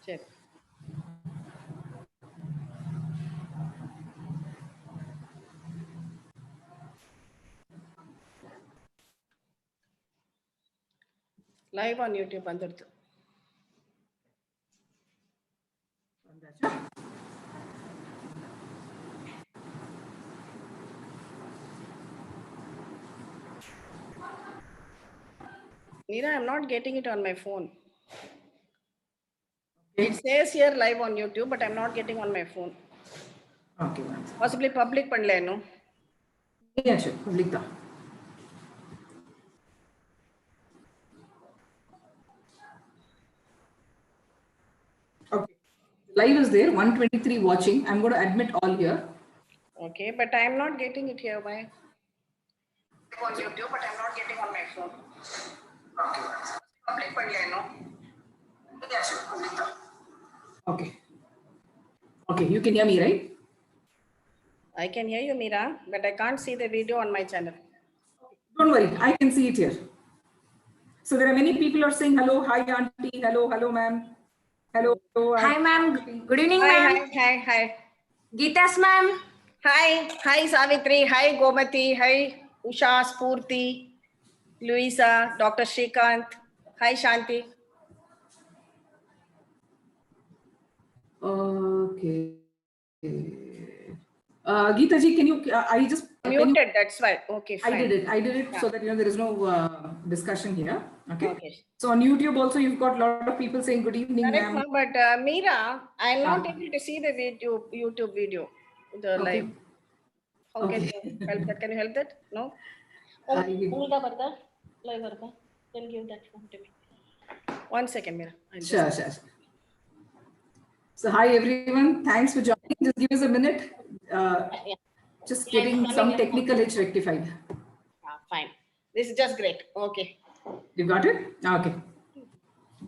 Check. Live on YouTube bandirthu. Meera, I'm not getting it on my phone. It says here live on YouTube, but I'm not getting on my phone. Okay, possibly public panleno. Yeah, sure. Public da. Okay. Live is there, 123 watching. I'm going to admit all here. Okay, but I'm not getting it here. Why? On YouTube, but I'm not getting on my phone. Okay. Public panleno. Yeah, sure. Public da. Okay. Okay, you can hear me, right? I can hear you, Meera, but I can't see the video on my channel. Don't worry, I can see it here. So there are many people are saying hello, hi auntie, hello ma'am, hello. Hi ma'am, good evening ma'am. Hi. Gita's ma'am. Hi Savitri, hi Gomati, hi Usha, Spurti, Luisa, Dr. Shrikant, hi Shanti. Okay. Gita ji, can you? I just muted. That's why. Okay, fine. I did it so that there is no discussion here. Okay. Okay. So on YouTube also, you've got a lot of people saying good evening, ma'am. But Meera, I'm not able to see the video, YouTube video, the live. How can you help that? Can you help that? No. Can you give that phone to me? 1 second, Meera. Sure. So hi everyone, thanks for joining. Just give us a minute. Just getting some technical edge rectified. Fine. This is just great. Okay. You got it? Okay.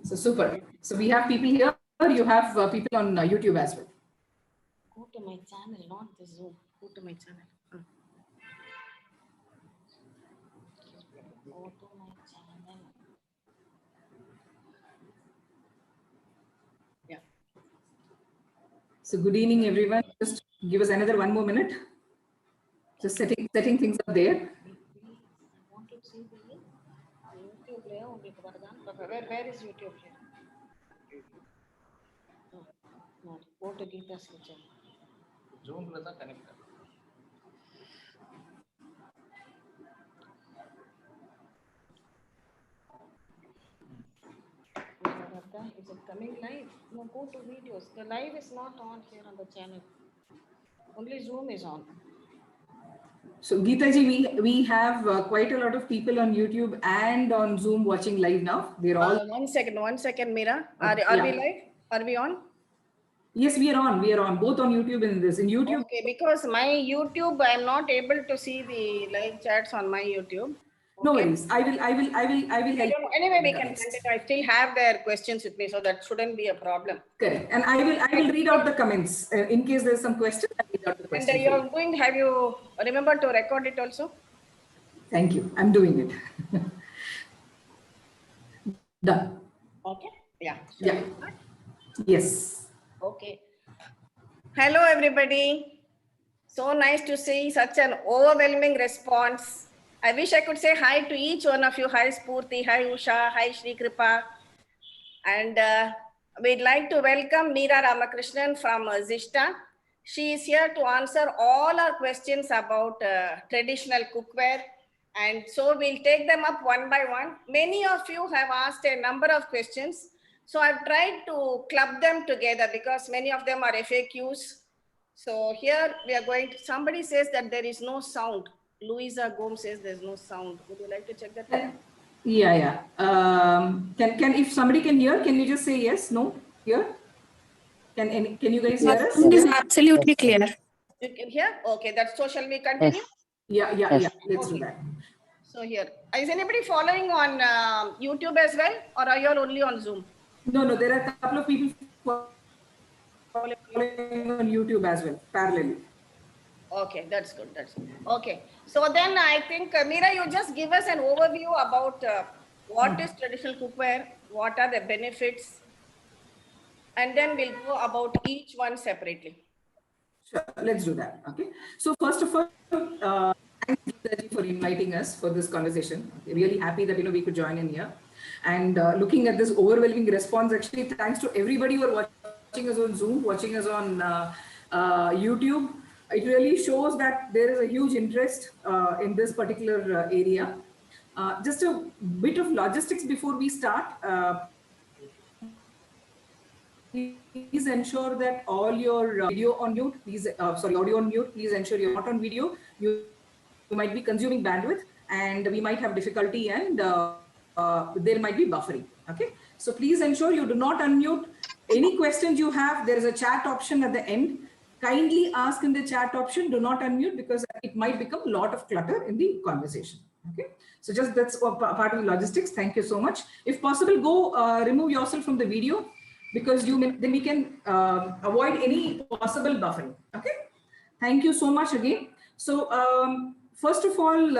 So super. So we have people here. You have people on YouTube as well. Go to my channel, not the Zoom. Go to my channel. Go to my channel. Yeah. So good evening, everyone. Just give us another 1 more minute. Just setting things up there. I want to see the YouTube layer. Where is YouTube here? No, go to Gita's kitchen. Zoom with a connector. Is it coming live? No, go to videos. The live is not on here on the channel. Only Zoom is on. So Gita ji, we have quite a lot of people on YouTube and on Zoom watching live now. They're all. 1 second, Meera. Are we live? Are we on? Yes, we are on. We are on both on YouTube and this. In YouTube. Okay, because my YouTube, I'm not able to see the live chats on my YouTube. Okay. No worries. I will help. Anyway, we can continue. I still have their questions with me, so that shouldn't be a problem. Correct. And I will read out the comments in case there's some question. I'll read out the question. And have you remembered to record it also? Thank you. I'm doing it. Done. Okay. Yeah. Yeah. Yes. Okay. Hello, everybody. So nice to see such an overwhelming response. I wish I could say hi to each one of you. Hi, Spurti. Hi, Usha. Hi, Shri Kripa. And we'd like to welcome Meera Ramakrishnan from Zishta. She is here to answer all our questions about traditional cookware. And so we'll take them up one by one. Many of you have asked a number of questions. So I've tried to club them together because many of them are FAQs. So here we are going to, somebody says that there is no sound. Louisa Gomes says there's no sound. Would you like to check that? Yeah. Can if somebody can hear, can you just say yes, no, here? Can you guys hear us? Sound is absolutely clear. You can hear? Okay, that's so. Shall we continue? Yeah. Let's do that. So here, is anybody following on YouTube as well, or are you all only on Zoom? No, there are a couple of people following on YouTube as well, parallelly. Okay, that's good. Okay. So then I think, Meera, you just give us an overview about what is traditional cookware, what are the benefits. and then we'll go about each one separately. Sure, let's do that. Okay. So first of all, thanks Gita for inviting us for this conversation. Okay, really happy that we could join in here. And looking at this overwhelming response, actually, thanks to everybody who are watching us on Zoom, watching us on YouTube. It really shows that there is a huge interest in this particular area. Just a bit of logistics before we start. Please ensure that all your video on mute, audio on mute. Please ensure you're not on video. You might be consuming bandwidth and we might have difficulty and there might be buffering. Okay. So please ensure you do not unmute. Any questions you have, there is a chat option at the end. Kindly ask in the chat option, do not unmute because it might become a lot of clutter in the conversation. Okay. So just that's part of the logistics. Thank you so much. If possible, go remove yourself from the video because then we can avoid any possible buffering. Okay. Thank you so much again. So first of all,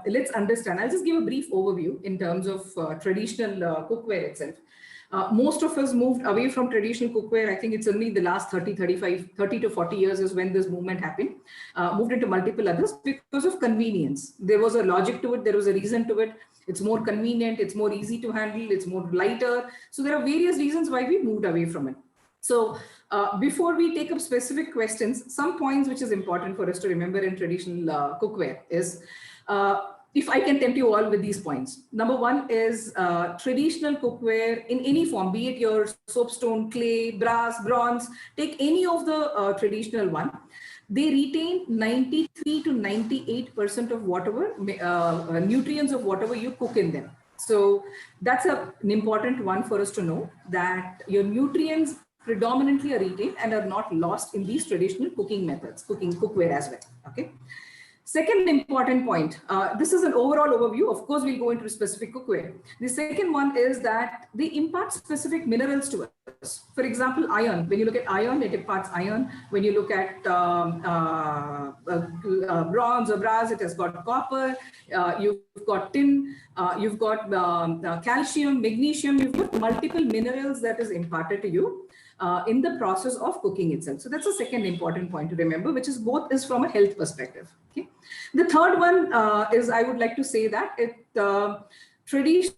let's understand. I'll just give a brief overview in terms of traditional cookware itself. Most of us moved away from traditional cookware. I think it's only the last 30 to 40 years is when this movement happened. Moved into multiple others because of convenience. There was a logic to it. There was a reason to it. It's more convenient. It's more easy to handle. It's more lighter. So there are various reasons why we moved away from it. So before we take up specific questions, some points which is important for us to remember in traditional cookware is, if I can tempt you all with these points. Number one is traditional cookware in any form, be it your soapstone, clay, brass, bronze, take any of the traditional one. They retain 93 to 98% of whatever nutrients of whatever you cook in them. So that's an important one for us to know, that your nutrients predominantly are retained and are not lost in these traditional cooking methods, cookware as well. Okay. Second important point, this is an overall overview. Of course, we'll go into specific cookware. The second one is that they impart specific minerals to us. For example, iron. When you look at iron, it imparts iron. When you look at bronze or brass, it has got copper. You've got tin. You've got calcium, magnesium. You've got multiple minerals that is imparted to you in the process of cooking itself. So that's a second important point to remember, which is both is from a health perspective. Okay. The third one is, I would like to say that traditional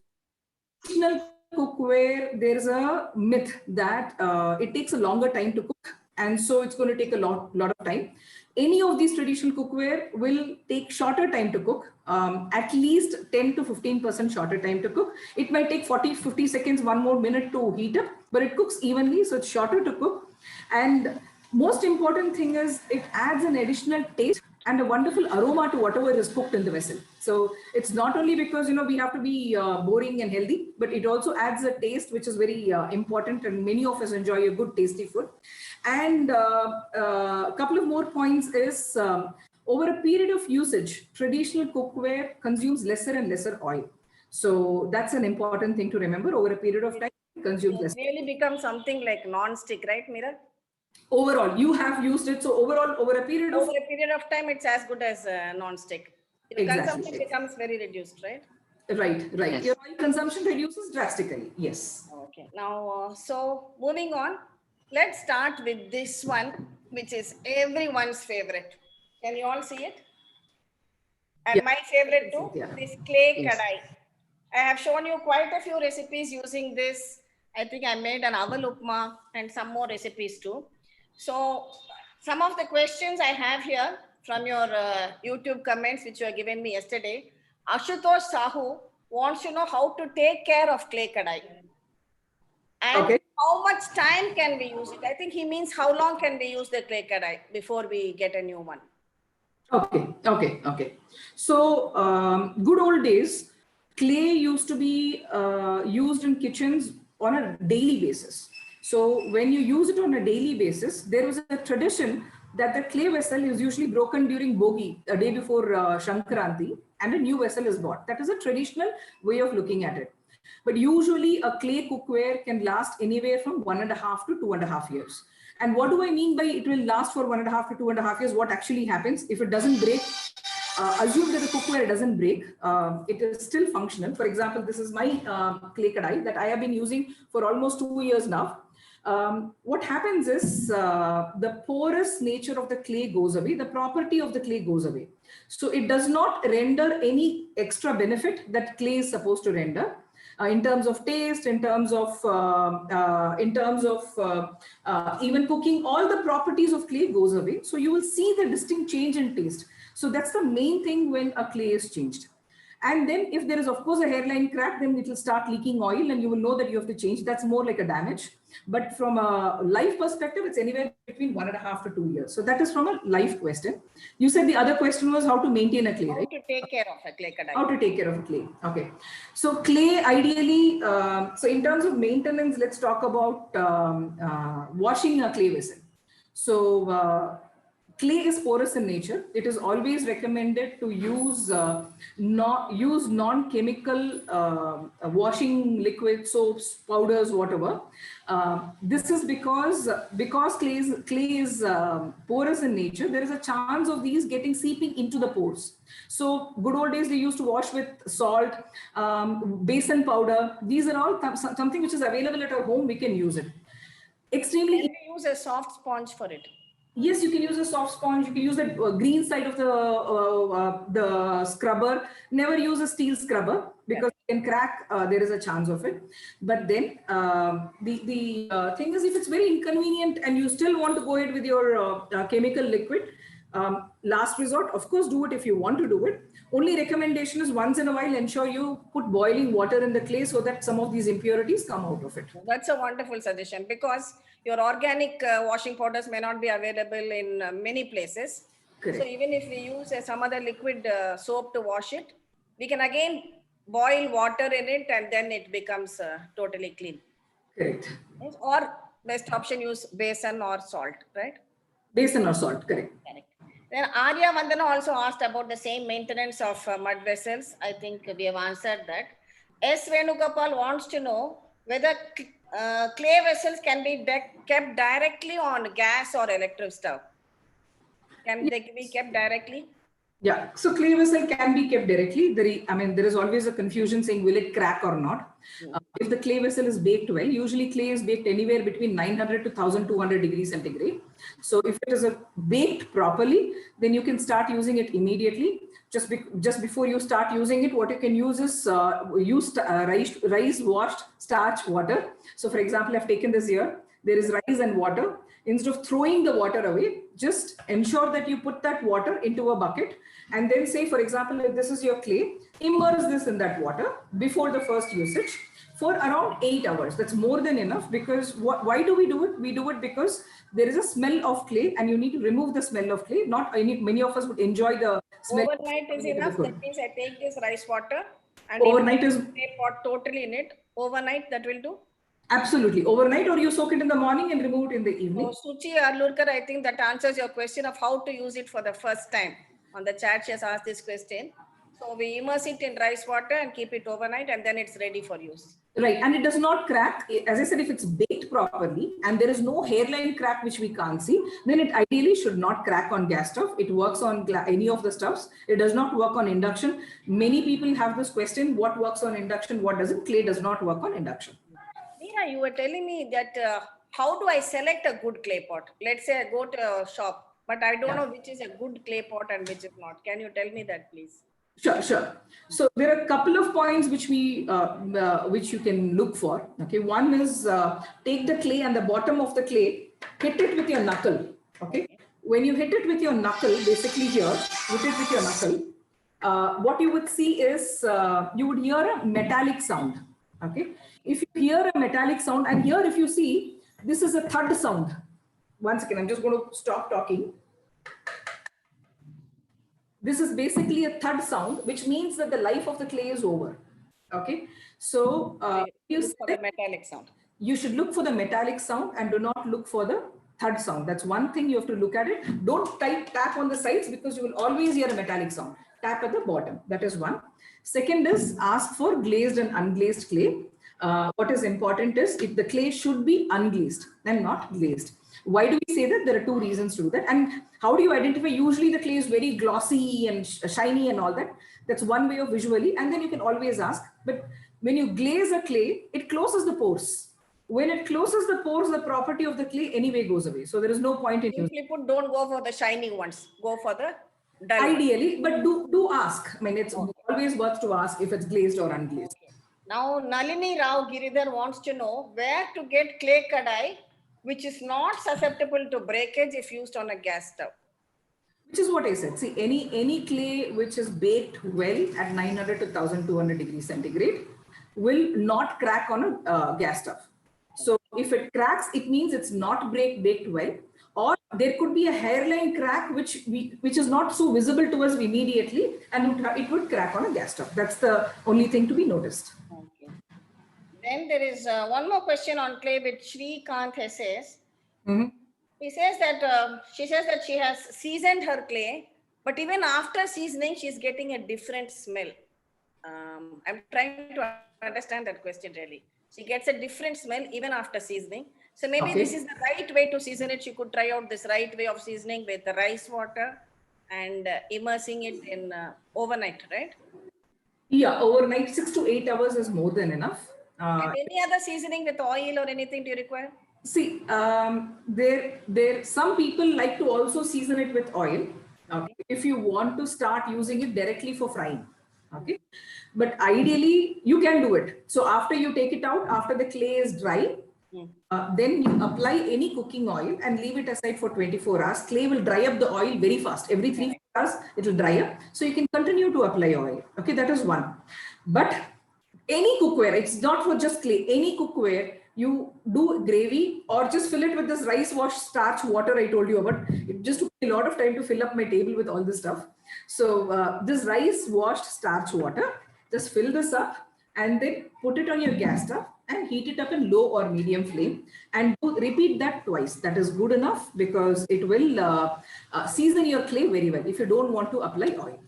cookware, there's a myth that it takes a longer time to cook, and so it's going to take a lot of time. Any of these traditional cookware will take shorter time to cook, at least 10 to 15% shorter time to cook. It might take 40-50 seconds, 1 more minute to heat up, but it cooks evenly, so it's shorter to cook. And most important thing is it adds an additional taste and a wonderful aroma to whatever is cooked in the vessel. So it's not only because we have to be boring and healthy, but it also adds a taste which is very important, and many of us enjoy a good tasty food. And a couple of more points is, over a period of usage, traditional cookware consumes lesser and lesser oil. So that's an important thing to remember. Over a period of time, it consumes less. It really becomes something like non-stick, right, Meera? Overall, you have used it. So overall, over a period of time, it's as good as non-stick. Consumption becomes very reduced, right? Right. Yes. Your oil consumption reduces drastically. Yes. Okay. Now, so moving on, let's start with this one, which is everyone's favorite. Can you all see it? And my favorite too, this clay kadai. I have shown you quite a few recipes using this. I think I made an aval upma and some more recipes too. So some of the questions I have here from your YouTube comments, which you have given me yesterday, Ashutosh Sahu wants to know how to take care of clay kadai. And how much time can we use it? I think he means how long can we use the clay kadai before we get a new one? Okay. So good old days, clay used to be used in kitchens on a daily basis. So when you use it on a daily basis, there was a tradition that the clay vessel is usually broken during Bogi, a day before Shankranti, and a new vessel is bought. That is a traditional way of looking at it. But usually a clay cookware can last anywhere from 1.5 to 2.5 years. And what do I mean by it will last for 1.5 to 2.5 years? What actually happens if it doesn't break? Assume that the cookware doesn't break. It is still functional. For example, this is my clay kadai that I have been using for almost 2 years now. what happens is the porous nature of the clay goes away, the property of the clay goes away. So it does not render any extra benefit that clay is supposed to render. In terms of taste, in terms of even cooking, all the properties of clay goes away. So you will see the distinct change in taste. So that's the main thing when a clay is changed. And then if there is of course a hairline crack, then it will start leaking oil and you will know that you have to change. That's more like a damage. But from a life perspective, it's anywhere between 1.5 to 2 years. So that is from a life question. You said the other question was how to maintain a clay, right? How to take care of a clay kadai. How to take care of a clay. Okay. So clay ideally, so in terms of maintenance, let's talk about washing a clay vessel. So clay is porous in nature. It is always recommended to use non-chemical washing liquid, soaps, powders, whatever. This is because clay is porous in nature. There is a chance of these seeping into the pores. So good old days, they used to wash with salt, basin powder. These are all something which is available at our home. We can use it. Extremely. Can we use a soft sponge for it? Yes, you can use a soft sponge. You can use the green side of the scrubber. Never use a steel scrubber because it can crack. There is a chance of it. But then the thing is, if it's very inconvenient and you still want to go ahead with your chemical liquid, last resort, of course, do it if you want to do it. Only recommendation is once in a while, ensure you put boiling water in the clay so that some of these impurities come out of it. That's a wonderful suggestion because your organic washing powders may not be available in many places. Correct. So even if we use some other liquid soap to wash it, we can again boil water in it and then it becomes totally clean. Correct. Or best option, use basin or salt, right? Basin or salt, correct. Correct. Then Arya Vandana also asked about the same maintenance of mud vessels. I think we have answered that. S. Venugopal wants to know whether clay vessels can be kept directly on gas or electric stove. Can they be kept directly? Yeah, so clay vessel can be kept directly. There is always a confusion saying will it crack or not. If the clay vessel is baked well, usually clay is baked anywhere between 900 to 1200 degrees centigrade. So if it is baked properly, then you can start using it immediately. Just before you start using it, what you can use is rice washed starch water. So for example, I've taken this here. There is rice and water. Instead of throwing the water away, just ensure that you put that water into a bucket and then say, for example, if this is your clay, immerse this in that water before the first usage for around 8 hours. That's more than enough because why do we do it? We do it because there is a smell of clay and you need to remove the smell of clay. Many of us would enjoy the smell. Overnight is enough. That means I take this rice water and overnight is clay pot totally in it. Overnight, that will do. Absolutely. Overnight, or you soak it in the morning and remove it in the evening. So, Suchi Arlurkar, I think that answers your question of how to use it for the first time. On the chat, she has asked this question. So we immerse it in rice water and keep it overnight and then it's ready for use. Right. And it does not crack. As I said, if it's baked properly and there is no hairline crack, which we can't see, then it ideally should not crack on gas stove. It works on any of the stuffs. It does not work on induction. Many people have this question, what works on induction? What doesn't? Clay does not work on induction. Meera, you were telling me that how do I select a good clay pot? Let's say I go to a shop, but I don't know which is a good clay pot and which is not. Can you tell me that, please? Sure. So there are a couple of points which which you can look for. Okay, one is take the clay and the bottom of the clay, hit it with your knuckle. Okay, when you hit it with your knuckle, basically here, hit it with your knuckle. What you would see is you would hear a metallic sound. Okay, if you hear a metallic sound, and here if you see, this is a thud sound. Once again, I'm just going to stop talking. This is basically a thud sound, which means that the life of the clay is over. Okay, so you look for the metallic sound. You should look for the metallic sound and do not look for the thud sound. That's one thing you have to look at it. Don't tap on the sides because you will always hear a metallic sound. Tap at the bottom. That is one. Second is ask for glazed and unglazed clay. What is important is the clay should be unglazed and not glazed. Why do we say that? There are two reasons to do that. And how do you identify? Usually the clay is very glossy and shiny and all that. That's one way of visually. And then you can always ask. But when you glaze a clay, it closes the pores. when it closes the pores, the property of the clay anyway goes away. So there is no point in using. Simply put, don't go for the shiny ones. Go for the dull ones. Ideally, but do ask. I mean, it's always worth to ask if it's glazed or unglazed. Now, Nalini Rao Giridhar wants to know where to get clay kadai, which is not susceptible to breakage if used on a gas stove. Which is what I said. See, any clay which is baked well at 900 to 1200 degrees centigrade will not crack on a gas stove. So if it cracks, it means it's not baked well, or there could be a hairline crack which is not so visible to us immediately, and it would crack on a gas stove. That's the only thing to be noticed. Okay. Then there is one more question on clay which Shrikant says. He says that she says that she has seasoned her clay, but even after seasoning, she's getting a different smell. I'm trying to understand that question really. She gets a different smell even after seasoning. So maybe this is the right way to season it. She could try out this right way of seasoning with the rice water and immersing it in overnight, right? Yeah, overnight 6 to 8 hours is more than enough. And any other seasoning with oil or anything do you require? See, some people like to also season it with oil. Okay, if you want to start using it directly for frying. Okay, but ideally you can do it. So after you take it out, after the clay is dry, then you apply any cooking oil and leave it aside for 24 hours. Clay will dry up the oil very fast. Every 3 hours it will dry up. So you can continue to apply oil. Okay, that is one. But any cookware, it's not for just clay, any cookware, you do gravy or just fill it with this rice wash starch water I told you about. It just took a lot of time to fill up my table with all this stuff. So this rice washed starch water, just fill this up and then put it on your gas stove and heat it up in low or medium flame and repeat that twice. That is good enough because it will season your clay very well if you don't want to apply oil.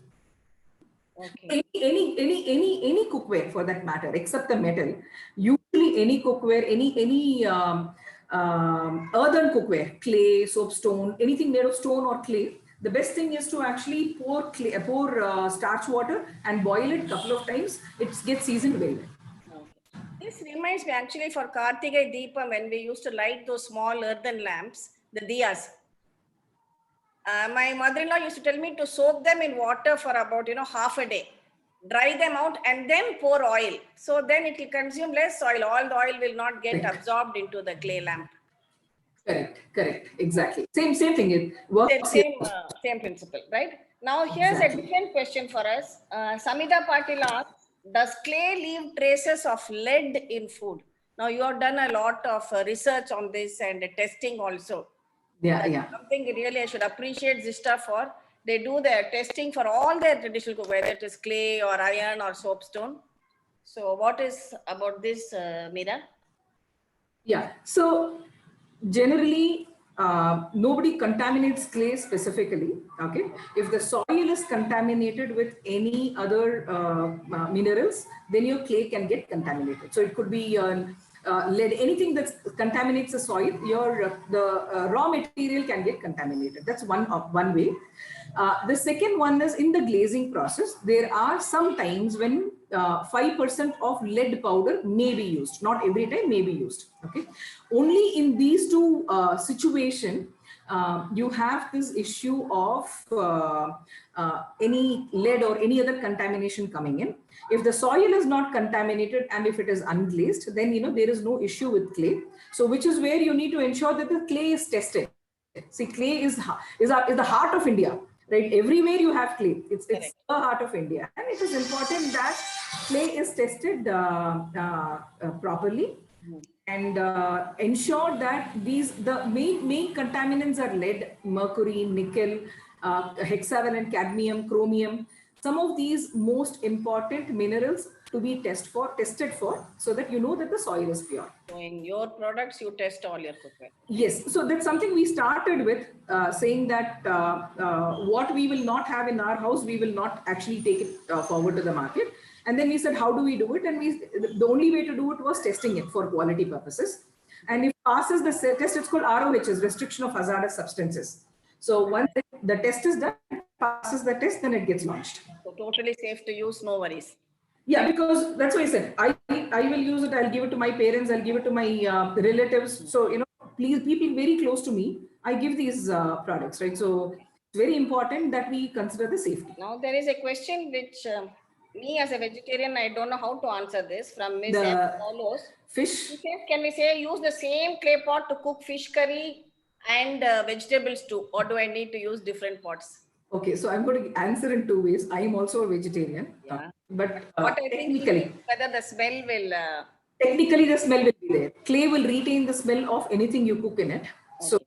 Okay. Any cookware for that matter, except the metal. Usually any cookware, any earthen cookware, clay, soapstone, anything made of stone or clay, the best thing is to actually pour starch water and boil it a couple of times. It gets seasoned very well. Okay. This reminds me actually for Kartigai Deepam when we used to light those small earthen lamps, the diyas. My mother-in-law used to tell me to soak them in water for about half a day, dry them out and then pour oil. So then it will consume less oil. All the oil will not get absorbed into the clay lamp. Correct, exactly. Same thing. It works. Same principle, right? Now here's a different question for us. Samita Patil asks, does clay leave traces of lead in food? Now you have done a lot of research on this and testing also. Yeah. Something really I should appreciate Zishta for. They do their testing for all their traditional cookware, whether it is clay or iron or soapstone. So what is about this, Meera? Yeah, so generally nobody contaminates clay specifically. Okay, if the soil is contaminated with any other minerals, then your clay can get contaminated. So it could be lead, anything that contaminates the soil, the raw material can get contaminated. That's one way. The second one is in the glazing process. There are some times when 5% of lead powder may be used. Not every time, may be used. Okay, only in these two situations you have this issue of any lead or any other contamination coming in. If the soil is not contaminated and if it is unglazed, then there is no issue with clay. So which is where you need to ensure that the clay is tested. See, clay is the heart of India, right? Everywhere you have clay. It's the heart of India, and it is important that clay is tested properly and ensure that the main contaminants are lead, mercury, nickel, hexavalent cadmium, chromium. Some of these most important minerals to be tested for, so that you know that the soil is pure. So in your products, you test all your cookware. Yes, so that's something we started with, saying that what we will not have in our house, we will not actually take it forward to the market. And then we said, how do we do it? And the only way to do it was testing it for quality purposes. And if it passes the test, it's called ROHS, Restriction of Hazardous Substances. So once the test is done, passes the test, then it gets launched. So totally safe to use, no worries. Yeah, because that's what I said. I will use it. I'll give it to my parents. I'll give it to my relatives. So please, people very close to me, I give these products, right? So it's very important that we consider the safety. Now there is a question which me as a vegetarian, I don't know how to answer this, from Miss M. Follows. Fish. She says, can we say use the same clay pot to cook fish curry and vegetables too, or do I need to use different pots? Okay, so I'm going to answer in two ways. I am also a vegetarian, but what I technically, think whether the smell will. Technically, the smell will be there. Clay will retain the smell of anything you cook in it. Okay. So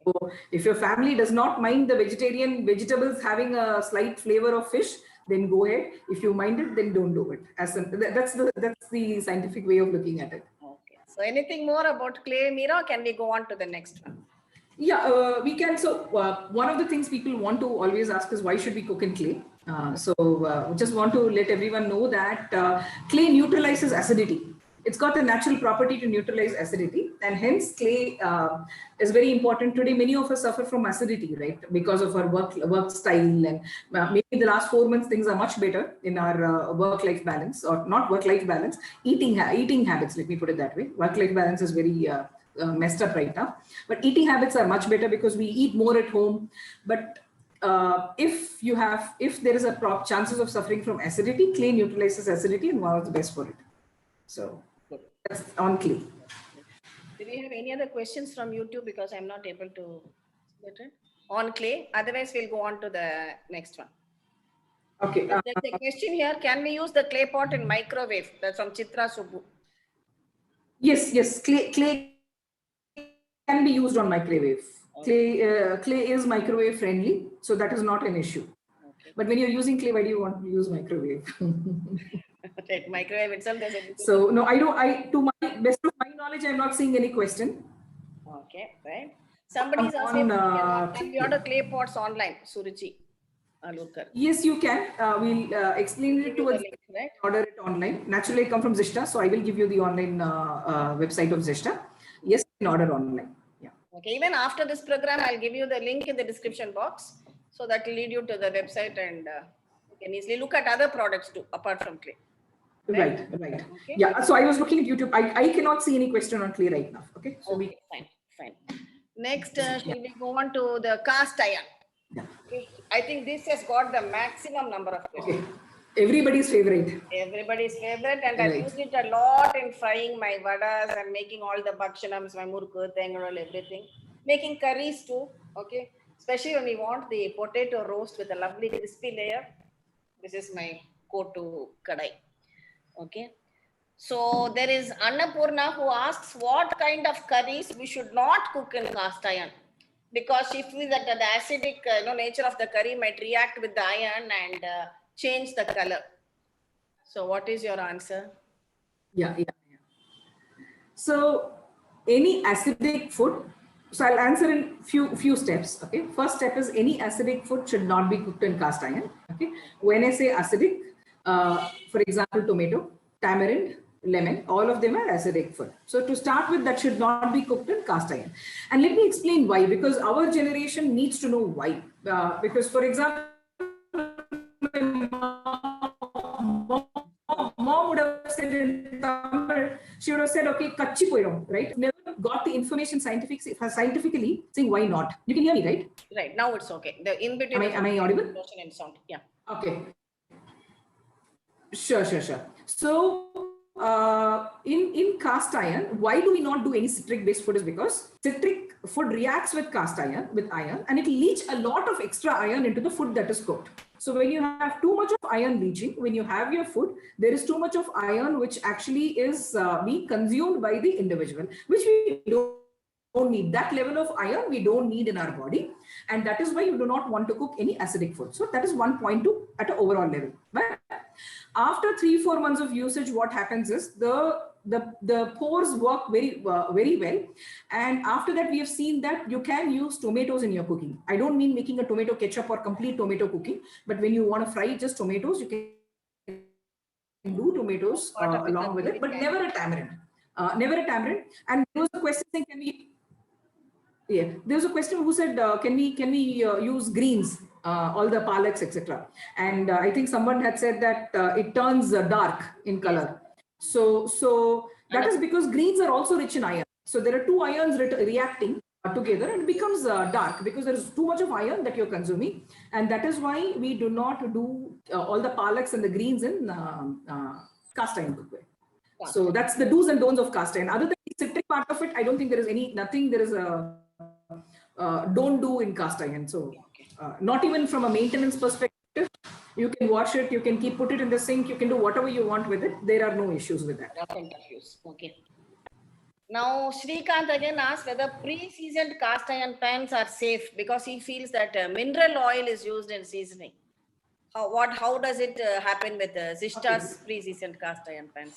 if your family does not mind the vegetarian vegetables having a slight flavor of fish, then go ahead. If you mind it, then don't do it. That's the scientific way of looking at it. Okay. So anything more about clay, Meera? Can we go on to the next one? Yeah, we can. So one of the things people want to always ask is why should we cook in clay? Just want to let everyone know that clay neutralizes acidity. It's got a natural property to neutralize acidity, and hence clay is very important. Today, many of us suffer from acidity, right? Because of our work style, and maybe the last 4 months things are much better in our work-life balance, or not work-life balance, eating habits. Let me put it that way. Work-life balance is very messed up right now, but eating habits are much better because we eat more at home. But if there is a chances of suffering from acidity, clay neutralizes acidity and one of the best for it. So that's on clay. Do we have any other questions from YouTube? Because I'm not able to get it on clay. Otherwise, we'll go on to the next one. Okay. There's a question here. Can we use the clay pot in microwave? That's from Chitra Subbu. Yes. Clay can be used on microwave. Okay. Clay is microwave friendly, so that is not an issue. Okay. But when you're using clay, why do you want to use microwave? Right, microwave itself. So no, to my best of my knowledge, I'm not seeing any question. Okay, right. Somebody's asking, can we order clay pots online? Suruchi. Yes, you can. We'll explain it to us. Right? Order it online. Naturally, I come from Zishta, so I will give you the online website of Zishta. Yes, you can order online. Yeah. Okay. Even after this program, I'll give you the link in the description box, so that will lead you to the website, and you can easily look at other products too, apart from clay. Right. Okay. Yeah. So I was looking at YouTube. I cannot see any question on clay right now. Okay. So fine. Next, shall we go on to the cast iron? Yeah. Okay. I think this has got the maximum number of questions. Okay. Everybody's favorite. And I use it a lot in frying my vadas and making all the bhakshanams, my murku, tengal, everything. Making curries too. Okay. Especially when we want the potato roast with a lovely crispy layer. This is my go-to kadai. Okay. So there is Annapurna who asks what kind of curries we should not cook in cast iron, because she feels that the acidic nature of the curry might react with the iron and change the color. So what is your answer? Yeah. So any acidic food, so I'll answer in few steps. Okay. First step is any acidic food should not be cooked in cast iron. Okay. When I say acidic, for example, tomato, tamarind, lemon, all of them are acidic food. So to start with, that should not be cooked in cast iron. And let me explain why, because our generation needs to know why. Because for example, mom would have said in Tamil, she would have said, okay, kachi poidum, right? Never got the information scientifically saying why not. You can hear me, right? Right, now it's okay. The in between. Am I audible? And sound. Yeah. Okay. Sure. So in cast iron, why do we not do any citric based food? Is because citric food reacts with cast iron, and it leach a lot of extra iron into the food that is cooked. So when you have too much of iron leaching, when you have your food, there is too much of iron which actually is being consumed by the individual, which we don't need. That level of iron we don't need in our body, and that is why you do not want to cook any acidic food. So that is one point at an overall level. But after 3-4 months of usage, what happens is the pores work very well, and after that we have seen that you can use tomatoes in your cooking. I don't mean making a tomato ketchup or complete tomato cooking, but when you want to fry just tomatoes, you can do tomatoes along with it, but never a tamarind. And there was a question saying, there was a question who said, can we use greens? all the palettes, etc. And I think someone had said that it turns dark in color. So that is because greens are also rich in iron. So there are two ions reacting together and it becomes dark because there is too much of iron that you're consuming. And that is why we do not do all the palettes and the greens in cast iron cookware. So that's the do's and don'ts of cast iron. Other than the citric part of it, I don't think there is nothing there is a don't do in cast iron. So not even from a maintenance perspective, you can wash it, you can put it in the sink, you can do whatever you want with it. There are no issues with that. Okay. Now, Srikanth again asked whether pre-seasoned cast iron pans are safe because he feels that mineral oil is used in seasoning. How does it happen with Zishta's pre-seasoned cast iron pans?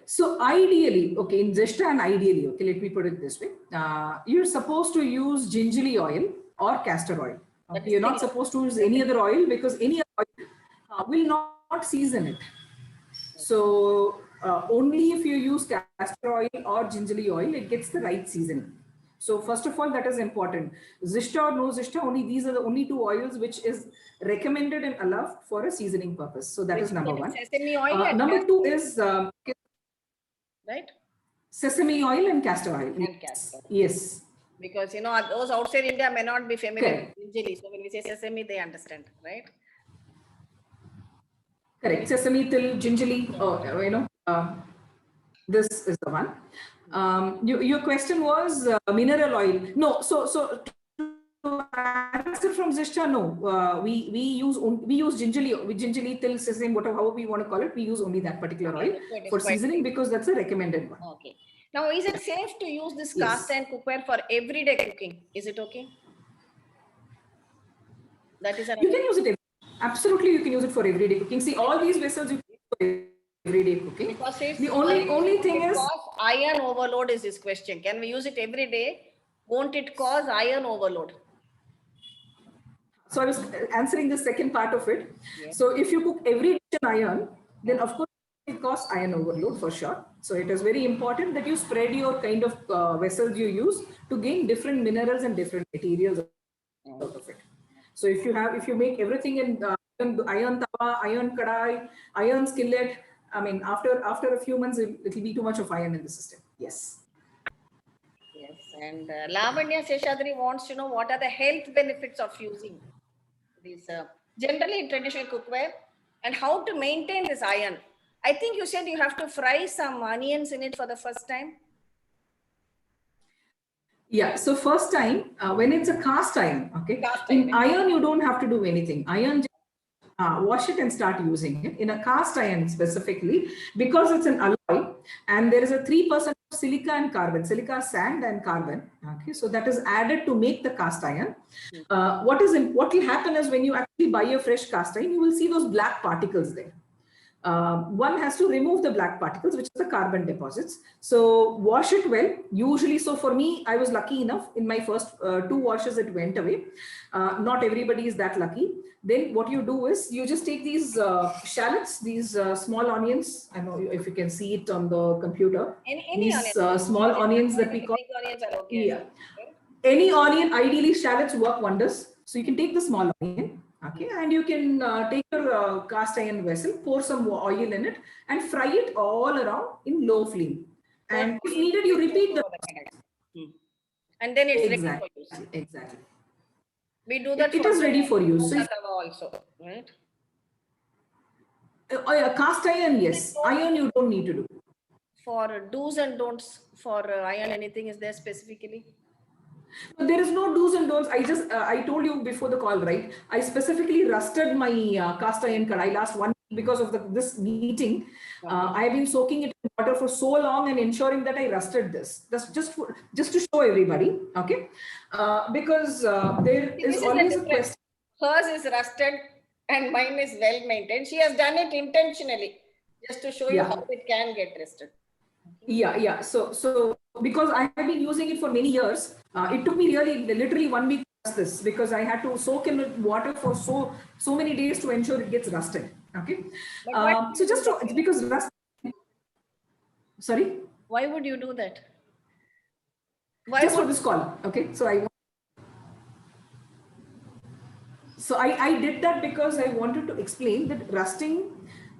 So ideally, okay, in Zishta and ideally, okay, let me put it this way. You're supposed to use gingerly oil or castor oil. Okay? You're not supposed to use any other oil because any other oil will not season it. So only if you use castor oil or gingerly oil, it gets the right seasoning. So first of all, that is important. Zishta or no Zishta, only these are the only two oils which is recommended and allowed for a seasoning purpose. So that is number one. Sesame oil and number two is right? Sesame oil and castor oil. And castor. Yes. Because those outside India may not be familiar with gingerly. So when we say sesame, they understand, right? Correct. Sesame, till, gingerly, this is the one. Your question was mineral oil. No, so to answer from Zishta, no. We use gingerly till sesame, however we want to call it. We use only that particular oil for seasoning because that's a recommended one. Okay. Now, is it safe to use this cast iron cookware for everyday cooking? Is it okay? That is you can use it. Absolutely, you can use it for everyday cooking. See, all these vessels you can use for everyday cooking. Because the only thing is iron overload is this question. Can we use it every day? Won't it cause iron overload? So I was answering the second part of it. Yes. So if you cook every day in iron, then of course it causes iron overload for sure. So it is very important that you spread your kind of vessels you use to gain different minerals and different materials out of it. So if you make everything in iron tawa, iron kadai, iron skillet, I mean after a few months it will be too much of iron in the system. Yes. Yes, and Lavanya Seshadri wants to know what are the health benefits of using these generally in traditional cookware and how to maintain this iron. I think you said you have to fry some onions in it for the first time. Yeah, so first time when it's a cast iron, okay, in iron you don't have to do anything. Iron, wash it and start using it. In a cast iron specifically, because it's an alloy and there is a 3% silica and carbon, silica, sand and carbon. Okay, so that is added to make the cast iron. What will happen is when you actually buy a fresh cast iron, you will see those black particles there. One has to remove the black particles, which is the carbon deposits. So wash it well. Usually, so for me, I was lucky enough in my first 2 washes, it went away. Not everybody is that lucky. Then what you do is you just take these shallots, these small onions. I know if you can see it on the computer. These small onions that we call. Onions are okay. Yeah. Any onion, ideally shallots work wonders. So you can take the small onion. Okay, and you can take your cast iron vessel, pour some oil in it and fry it all around in low flame. And if needed, you repeat the and then it's ready for use. Exactly. We do that. It is ready for use. So also, right? Cast iron, yes. Iron you don't need to do. For do's and don'ts for iron, anything is there specifically? There is no do's and don'ts. I told you before the call, right? I specifically rusted my cast iron kadai last 1 week because of this meeting. I have been soaking it in water for so long and ensuring that I rusted this. That's just to show everybody, okay? Because there is always a question. Hers is rusted and mine is well maintained. She has done it intentionally just to show you how it can get rusted. Yeah. So because I have been using it for many years, it took me literally 1 week to this because I had to soak in water for so many days to ensure it gets rusted. Okay. So it's because rust. Sorry. Why would you do that? For this call. Okay. So So I did that because I wanted to explain that rusting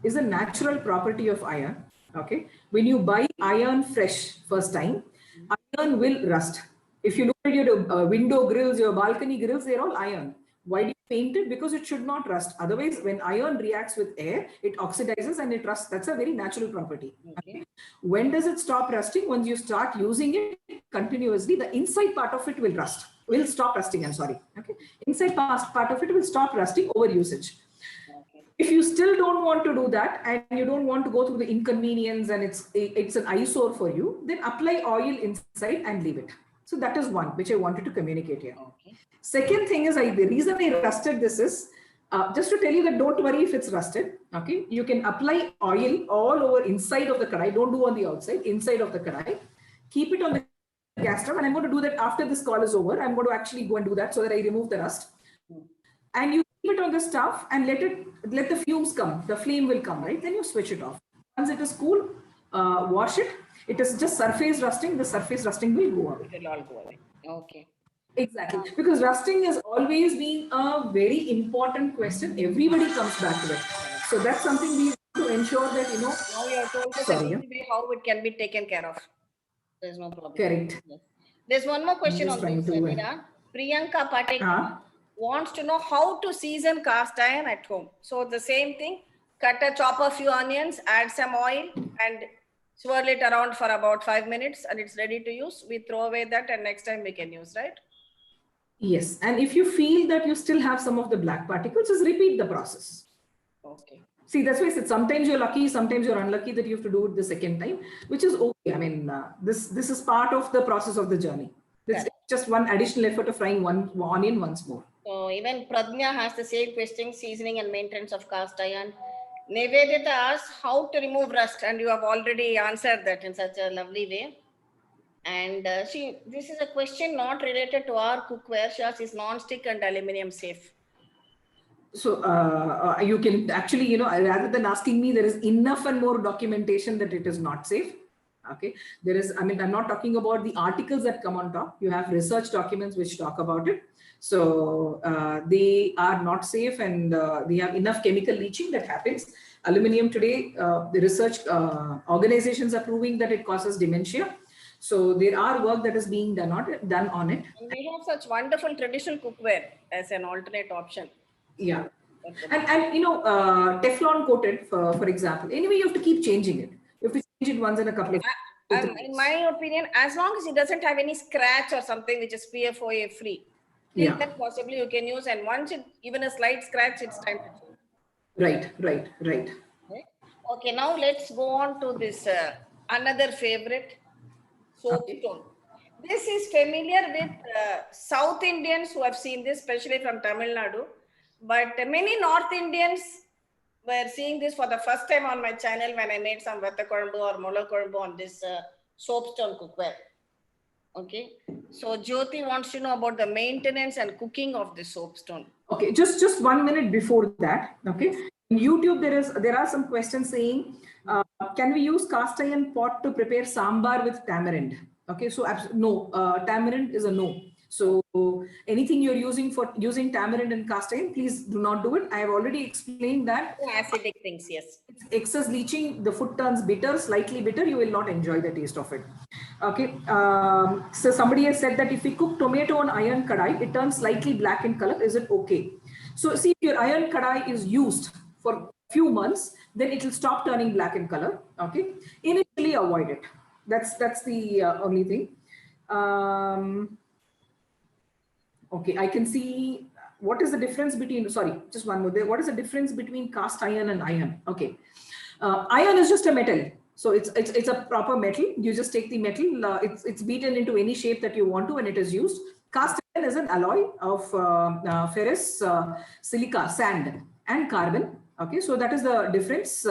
is a natural property of iron. Okay. When you buy iron fresh first time, iron will rust. If you look at your window grills, your balcony grills, they're all iron. Why do you paint it? Because it should not rust. Otherwise, when iron reacts with air, it oxidizes and it rusts. That's a very natural property. Okay. When does it stop rusting? Once you start using it continuously, the inside part of it will rust. Will stop rusting. I'm sorry. Okay. Inside part of it will stop rusting over usage. Okay. If you still don't want to do that and you don't want to go through the inconvenience and it's an eyesore for you, then apply oil inside and leave it. So that is one which I wanted to communicate here. Okay. Second thing is, the reason I rusted this is just to tell you that don't worry if it's rusted. Okay, you can apply oil all over inside of the kadai. Don't do on the outside, inside of the kadai. Keep it on the gas stove, and I'm going to do that after this call is over. I'm going to actually go and do that so that I remove the rust. And you keep it on the stove and let the fumes come. The flame will come, right? Then you switch it off. Once it is cool, wash it. It is just surface rusting. The surface rusting will go away. It will all go away. Okay. Exactly, because rusting has always been a very important question. Everybody comes back to it. So that's something we want to ensure that, you know. Now you have told us how it can be taken care of. There's no problem. Correct. Yes. There's one more question on this, Meera. Priyanka Patel wants to know how to season cast iron at home. So the same thing, chop a few onions, add some oil and swirl it around for about 5 minutes and it's ready to use. We throw away that and next time we can use, right? Yes, and if you feel that you still have some of the black particles, just repeat the process. Okay. See, that's why I said sometimes you're lucky, sometimes you're unlucky that you have to do it the second time, which is okay. I mean, this is part of the process of the journey. It's just one additional effort of frying one onion once more. So even Pradnya has the same question, seasoning and maintenance of cast iron. Nivedita asks how to remove rust, and you have already answered that in such a lovely way. And this is a question not related to our cookware. She asks, is non-stick and aluminium safe? So you can actually, you know, rather than asking me, there is enough and more documentation that it is not safe. Okay, there is, I mean, I'm not talking about the articles that come on top. You have research documents which talk about it. So they are not safe and they have enough chemical leaching that happens. Aluminium today, the research organizations are proving that it causes dementia. So there are work that is being done on it. And we have such wonderful traditional cookware as an alternate option. Yeah. And you know, Teflon coated, for example. Anyway, you have to keep changing it. You have to change it once in a couple of in my opinion, as long as it doesn't have any scratch or something which is PFOA free, then possibly you can use. And once it, even a slight scratch, it's time to change. Right. Okay, now let's go on to this another favorite, Soapstone. This is familiar with South Indians who have seen this, especially from Tamil Nadu. But many North Indians were seeing this for the first time on my channel when I made some Vata Korambu or Mola Korambu on this Soapstone cookware. Okay, so Jyoti wants to know about the maintenance and cooking of the Soapstone. Okay, just 1 minute before that. Okay, in YouTube there are some questions saying, can we use cast iron pot to prepare sambar with tamarind? Okay, so no, tamarind is a no. So anything you're using tamarind and cast iron, please do not do it. I have already explained that. Acidic things, yes. Excess leaching, the food turns bitter, slightly bitter. You will not enjoy the taste of it. Okay. So somebody has said that if we cook tomato on iron kadai, it turns slightly black in color. Is it okay? So see, if your iron kadai is used for a few months, then it will stop turning black in color. Okay. Initially avoid it. That's the only thing. Okay, I can see what is the difference between, sorry, just one more there. What is the difference between cast iron and iron? Okay, iron is just a metal. So it's a proper metal. You just take the metal, it's beaten into any shape that you want to and it is used. Cast iron is an alloy of ferrous, silica, sand and carbon. Okay, so that is the difference.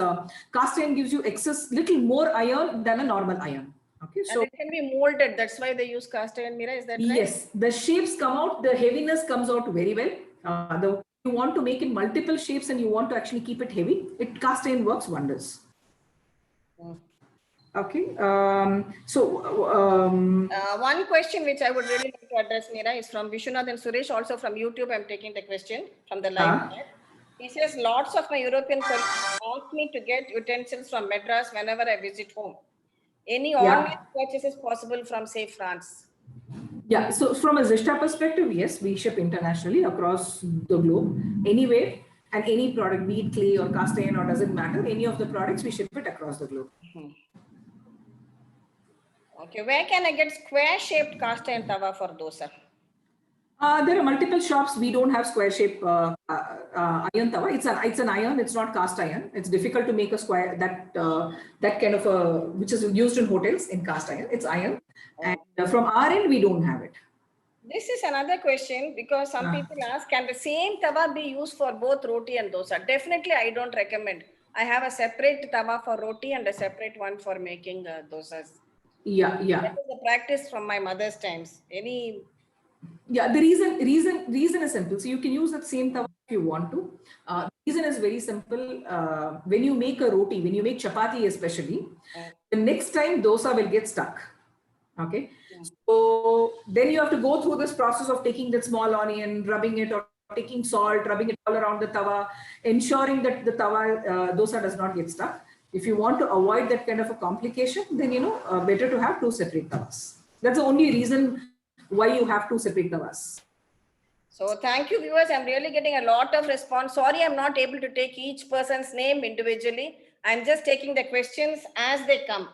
Cast iron gives you excess, little more iron than a normal iron. Okay, so and it can be molded. That's why they use cast iron, Meera. Is that right? Yes, the shapes come out. The heaviness comes out very well. You want to make it multiple shapes and you want to actually keep it heavy. Cast iron works wonders. Okay. One question which I would really like to address, Meera, is from Vishwanath and Suresh, also from YouTube. I'm taking the question from the live chat. He says, lots of my European colleagues ask me to get utensils from Madras whenever I visit home. Any online purchases possible from, say, France? Yeah, so from a Zishta perspective, yes, we ship internationally across the globe, anywhere, and any product, be it clay or cast iron or doesn't matter, any of the products, we ship it across the globe. Okay, where can I get square-shaped cast iron tawa for dosa? There are multiple shops. We don't have square shape iron tawa. It's an iron. It's not cast iron. It's difficult to make a square that kind of a which is used in hotels in cast iron. It's iron, and from our end we don't have it. This is another question because some people ask, can the same tawa be used for both roti and dosa? Definitely, I don't recommend. I have a separate tawa for roti and a separate one for making dosas. Yeah. That is the practice from my mother's times. Yeah, the reason is simple. So you can use that same tawa if you want to. The reason is very simple. When you make a roti, when you make chapati especially, the next time dosa will get stuck. Okay. So then you have to go through this process of taking that small onion, rubbing it, or taking salt, rubbing it all around the tawa, ensuring that the tawa dosa does not get stuck. If you want to avoid that kind of a complication, then better to have two separate tawas. That's the only reason why you have two separate tawas. So thank you, viewers. I'm really getting a lot of response. Sorry, I'm not able to take each person's name individually. I'm just taking the questions as they come.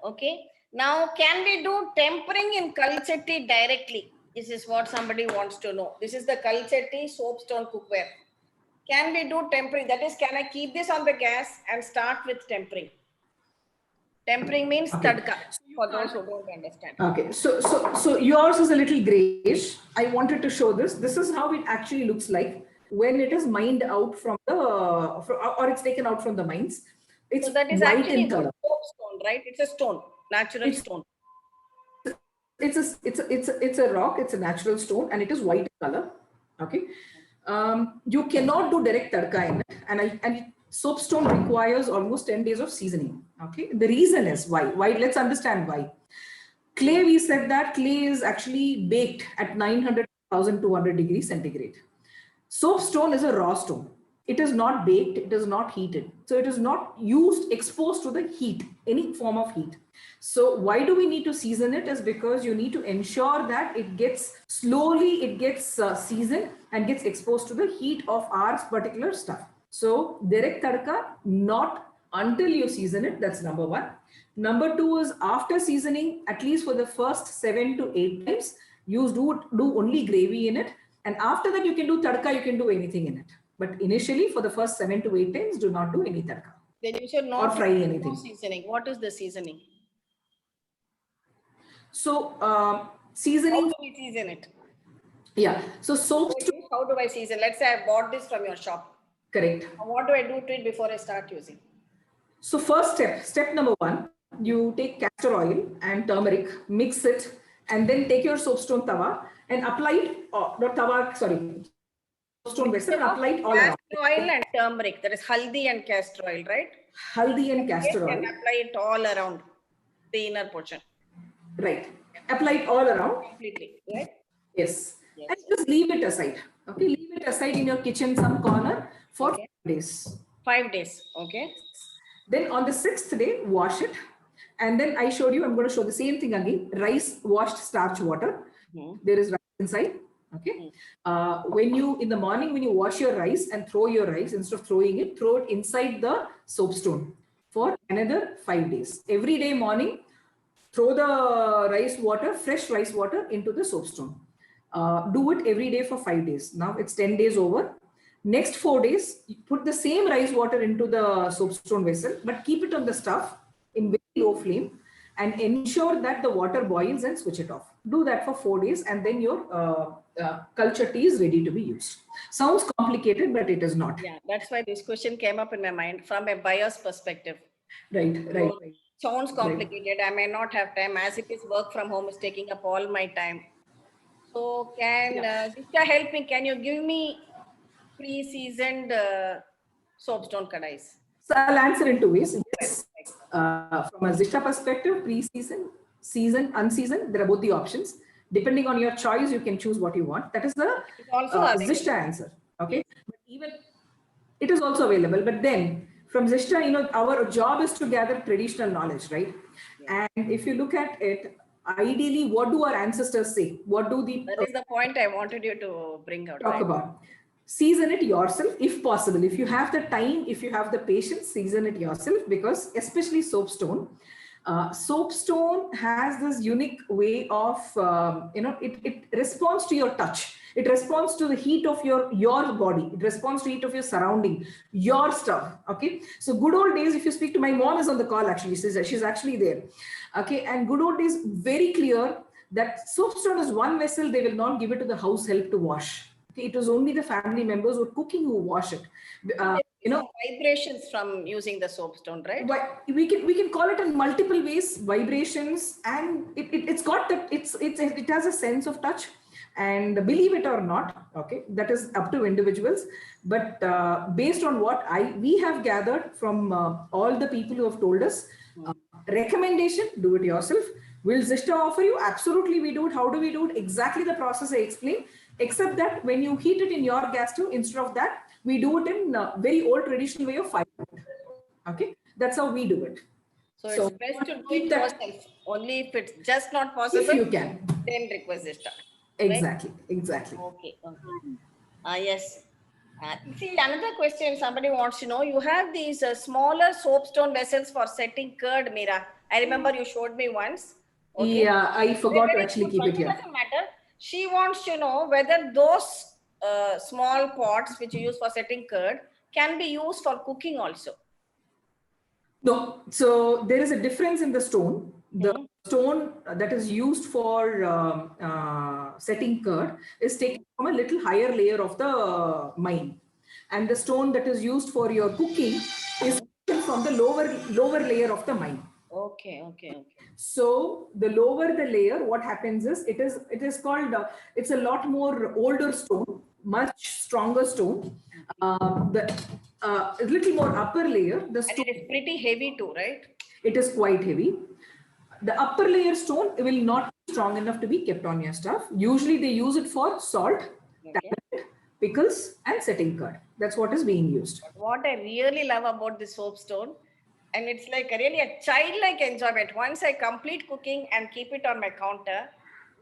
Okay. Now, can we do tempering in kalchatti directly? This is what somebody wants to know. This is the kalchatti soapstone cookware. Can we do tempering? That is, can I keep this on the gas and start with tempering? Tempering means tadka, for those who don't understand. Okay, so yours is a little grayish. I wanted to show this. This is how it actually looks like when it is mined out from or it's taken out from the mines. It's so that is white actually in color. soapstone, right? It's a stone, natural stone. It's a rock. It's a natural stone, and it is white in color. Okay, you cannot do direct tadka in it, and soapstone requires almost 10 days of seasoning. Okay, the reason is why. Let's understand why. Clay, we said that clay is actually baked at 900,200 degrees centigrade. Soapstone is a raw stone. It is not baked, it is not heated. So it is not exposed to the heat, any form of heat. So why do we need to season it? Is because you need to ensure that it gets seasoned and gets exposed to the heat of our particular stuff. So direct tadka, not until you season it. That's number one. Number two is after seasoning, at least for the first 7 to 8 times, you do only gravy in it. And after that, you can do tadka, you can do anything in it. But initially, for the first 7 to 8 times, do not do any tadka. Then you should not or fry anything. Seasoning. What is the seasoning? So seasoning. How do we season it? Yeah. So how do I season? Let's say I bought this from your shop. Correct. What do I do to it before I start using? So first step number one, you take castor oil and turmeric, mix it, and then take your soapstone tawa and apply it, soapstone vessel, and apply it all around. Castor oil and turmeric, that is haldi and castor oil, right? Haldi and castor oil. And apply it all around the inner portion. Right. Apply it all around. Completely, right? Yes. And just leave it aside. Okay, leave it aside in your kitchen, some corner for 5 days. 5 days, okay. Then on the 6th day, wash it. And then I'm going to show the same thing again. Rice washed starch water. There is rice inside. Okay. In the morning, when you wash your rice and throw your rice, instead of throwing it, throw it inside the soapstone for another 5 days. Every day morning, throw the fresh rice water into the soapstone. Do it every day for 5 days. Now it's 10 days over. Next 4 days, you put the same rice water into the soapstone vessel, but keep it on the stove in very low flame and ensure that the water boils and switch it off. Do that for 4 days and then your culture tea is ready to be used. Sounds complicated, but it is not. Yeah, that's why this question came up in my mind from a buyer's perspective. Right. Sounds complicated. Right. I may not have time as it is work from home is taking up all my time. So can Zishta help me? Can you give me pre-seasoned soapstone kadais? So I'll answer in 2 ways. Yes. from a Zishta perspective, pre-season, season, unseasoned, there are both the options. Depending on your choice, you can choose what you want. That is the It's also available. Zishta answer. Okay, but even it is also available. But then from Zishta, our job is to gather traditional knowledge, right? Yeah. And if you look at it, ideally, what do our ancestors say? What do the That is the point I wanted you to bring out. talk right? about? Season it yourself if possible. If you have the time, if you have the patience, season it yourself, because especially soapstone. Soapstone has this unique way of, it responds to your touch. It responds to the heat of your body. It responds to heat of your surrounding, your stuff. Okay. So good old days, if you speak to my mom is on the call, actually, she's actually there. Okay. And good old days, very clear that soapstone is one vessel. They will not give it to the house help to wash. It was only the family members who are cooking who wash it. Vibrations from using the soapstone, right? We can call it in multiple ways, vibrations, and it's got that it has a sense of touch. And believe it or not, okay, that is up to individuals. But based on what we have gathered from all the people who have told us, recommendation: do it yourself. Will Zishta offer you? Absolutely, we do it. How do we do it? Exactly the process I explained, except that when you heat it in your gas stove, instead of that, we do it in a very old traditional way of fire. Okay, that's how we do it. So it's best to do it yourself. Only if it's just not possible, if you can, then request Zishta. Exactly, exactly. Okay. Yes. See, another question somebody wants to know. You have these smaller soapstone vessels for setting curd, Meera. I remember you showed me once. Okay. Yeah, I forgot to actually keep it here. It doesn't matter. She wants to know whether those small pots which you use for setting curd can be used for cooking also. No, so there is a difference in the stone. The stone that is used for setting curd is taken from a little higher layer of the mine, and the stone that is used for your cooking is taken from the lower layer of the mine. Okay. So the lower the layer, what happens is it is called it's a lot more older stone, much stronger stone. A little more upper layer. The stone, and it is pretty heavy too, right? It is quite heavy. The upper layer stone will not be strong enough to be kept on your stuff. Usually they use it for salt, tamarind, pickles, and setting curd. That's what is being used. But what I really love about this soapstone, and it's like really a childlike enjoyment. Once I complete cooking and keep it on my counter,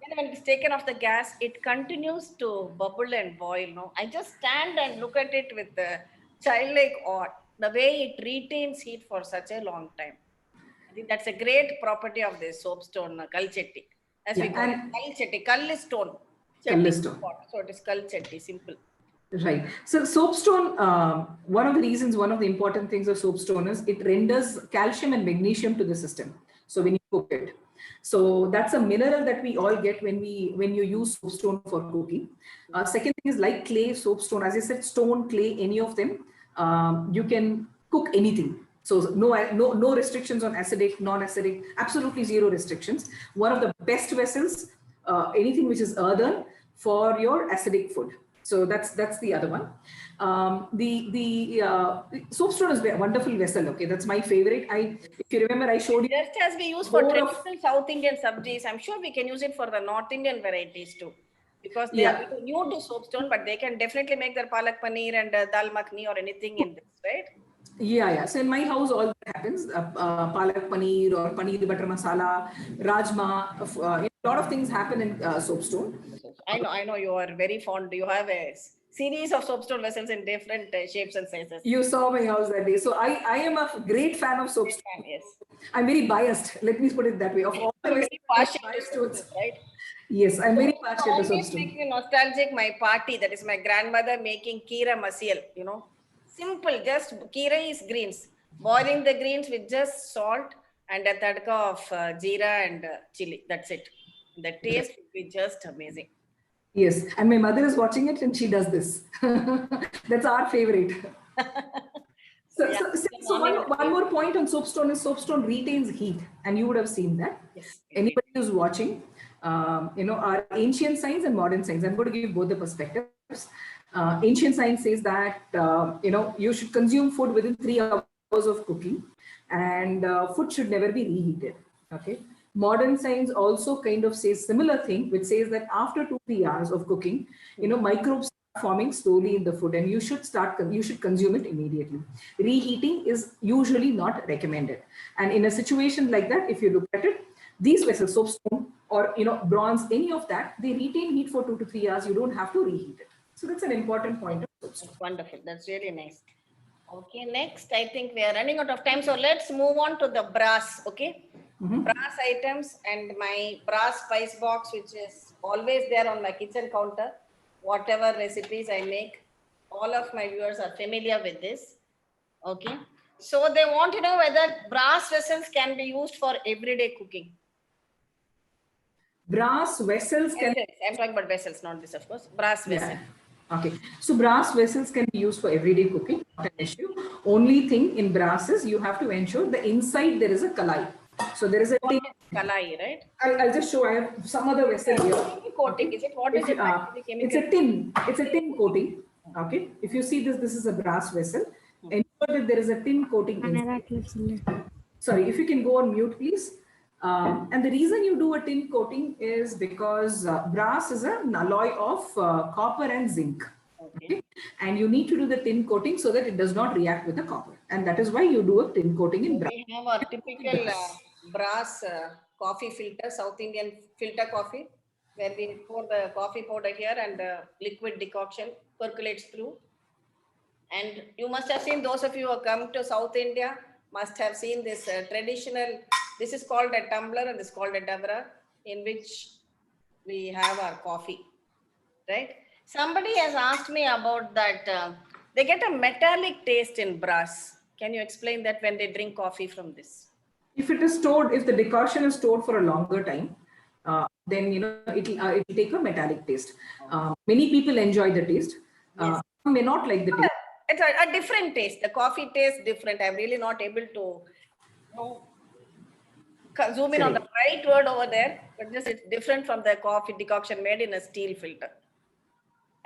then when it's taken off the gas, it continues to bubble and boil. No, I just stand and look at it with the childlike awe. The way it retains heat for such a long time. I think that's a great property of this soapstone, kalchetti. As we call it, kalchetti. Kal is stone. Kal is stone. So it is kalchetti, simple. Right. So soapstone, one of the important things of soapstone is it renders calcium and magnesium to the system. So when you cook it, so that's a mineral that we all get when you use soapstone for cooking. Second thing is like clay, soapstone, as I said, stone, clay, any of them, you can cook anything. So no restrictions on acidic, non-acidic, absolutely zero restrictions. One of the best vessels, anything which is earthen for your acidic food. So that's the other one. The soapstone is a wonderful vessel. Okay, that's my favorite. If you remember, I showed you. Just as we use for traditional South Indian sabjis, I'm sure we can use it for the North Indian varieties too, because they are new to soapstone, but they can definitely make their palak paneer and dal makhni or anything in this, right? Yeah. So in my house, all that happens: palak paneer or paneer butter masala, rajma. A lot of things happen in soapstone. I know you are very fond. You have a series of soapstone vessels in different shapes and sizes. You saw my house that day. So I am a great fan of soapstone. Yes. I'm very biased. Let me put it that way. Of all the very partial to soapstone, right? Yes, I'm very partial to soapstone. Makes me nostalgic. My party, that is my grandmother making keera masial. Simple. Just keera is greens. Boiling the greens with just salt and a tadka of jeera and chili. That's it. The taste will be just amazing. Yes, and my mother is watching it and she does this. That's our favorite. So one more point on soapstone is soapstone retains heat, and you would have seen that. Yes. Anybody who's watching, our ancient science and modern science, I'm going to give both the perspectives. Ancient science says that, you should consume food within 3 hours of cooking. and food should never be reheated. Okay. Modern science also kind of says similar thing, which says that after 2-3 hours of cooking, microbes start forming slowly in the food, and you should consume it immediately. Reheating is usually not recommended. And in a situation like that, if you look at it, these vessels, soapstone or bronze, any of that, they retain heat for 2 to 3 hours. You don't have to reheat it. So that's an important point of soapstone. That's wonderful. That's really nice. Okay, next, I think we are running out of time. So let's move on to the brass. Okay. Brass items and my brass spice box, which is always there on my kitchen counter. Whatever recipes I make, all of my viewers are familiar with this. Okay. So they want to know whether brass vessels can be used for everyday cooking. Brass vessels can... I'm talking about vessels, not this, of course. Brass vessels. Yeah. Okay. So brass vessels can be used for everyday cooking, not an issue. Only thing in brass is you have to ensure the inside there is a kalai. So there is a tin. Kalai, right? I'll just show. I have some other vessel here. Coating, is it? What is it? It's a tin. It's a tin coating. Okay. If you see this, this is a brass vessel. Ensure that there is a tin coating inside. Sorry, if you can go on mute, please. And the reason you do a tin coating is because brass is an alloy of copper and zinc. Okay. And you need to do the tin coating so that it does not react with the copper. And that is why you do a tin coating in brass. We have a typical brass coffee filter, South Indian filter coffee, where we pour the coffee powder here and liquid decoction percolates through. And you must have seen, those of you who come to South India must have seen this traditional, this is called a tumbler and this is called a dabra, in which we have our coffee, right? Somebody has asked me about that. They get a metallic taste in brass. Can you explain that when they drink coffee from this? If it is stored, if the decoction is stored for a longer time, then it'll take a metallic taste. Many people enjoy the taste. Yes. Some may not like the taste. It's a different taste. The coffee tastes different. I'm really not able to zoom in on the right word over there, but just it's different from the coffee decoction made in a steel filter.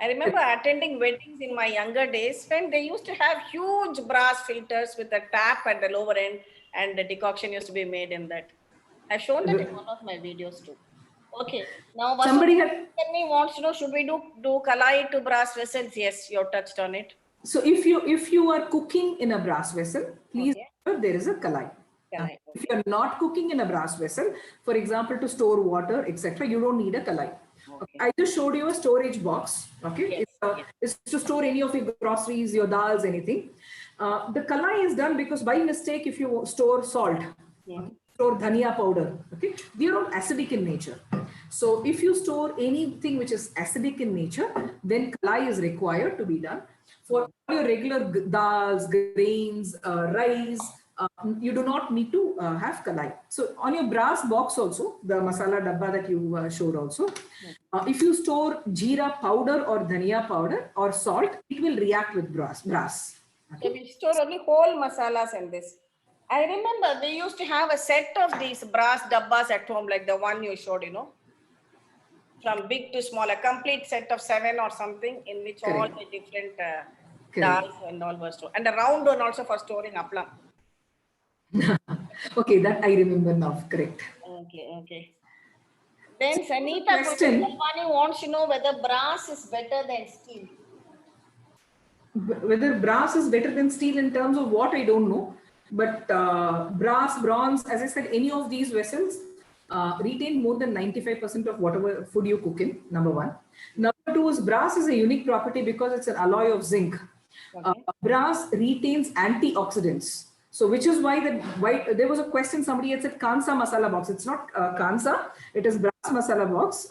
I remember attending weddings in my younger days when they used to have huge brass filters with a tap at the lower end, and the decoction used to be made in that. I've shown that in one of my videos too. Okay. Now, somebody wants to know, should we do kalai to brass vessels? Yes, you touched on it. So if you are cooking in a brass vessel, please ensure there is a kalai. If you are not cooking in a brass vessel, for example, to store water, etc., you don't need a kalai. Okay. I just showed you a storage box. Okay, it's to store any of your groceries, your dals, anything. The kalai is done because by mistake, if you store salt, store dhania powder, okay, they are all acidic in nature. So if you store anything which is acidic in nature, then kalai is required to be done. For your regular dals, grains, rice, you do not need to have kalai. So on your brass box also, the masala dabba that you showed also, if you store jeera powder or dhania powder or salt, it will react with brass. Okay. So we store only whole masalas in this. I remember they used to have a set of these brass dabbas at home, like the one you showed, from big to small, a complete set of 7 or something, in which all the different dals and all were stored. And a round one also for storing aplam. Okay, that I remember now, correct. Okay. Then Sanita wants to know whether brass is better than steel. Whether brass is better than steel in terms of what, I don't know. But brass, bronze, as I said, any of these vessels retain more than 95% of whatever food you cook in, number one. Number two is brass is a unique property because it's an alloy of zinc. Okay. Brass retains antioxidants. So which is why there was a question, somebody had said Kansa masala box. It's not Kansa, it is brass masala box.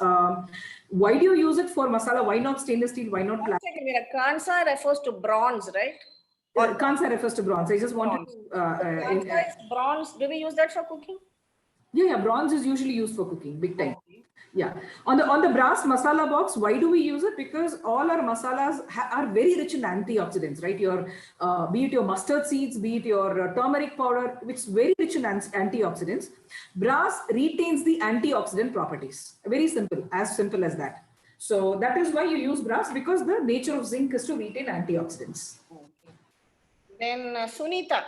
Why do you use it for masala? Why not stainless steel? Why not plastic? Kansa refers to bronze, right? Or Kansa refers to bronze. I just wanted to... bronze, do we use that for cooking? Yeah, bronze is usually used for cooking, big time. Yeah. On the brass masala box, why do we use it? Because all our masalas are very rich in antioxidants, right? Be it your mustard seeds, be it your turmeric powder, which is very rich in antioxidants. Brass retains the antioxidant properties. Very simple as that. So that is why you use brass, because the nature of zinc is to retain antioxidants. Then Sunita,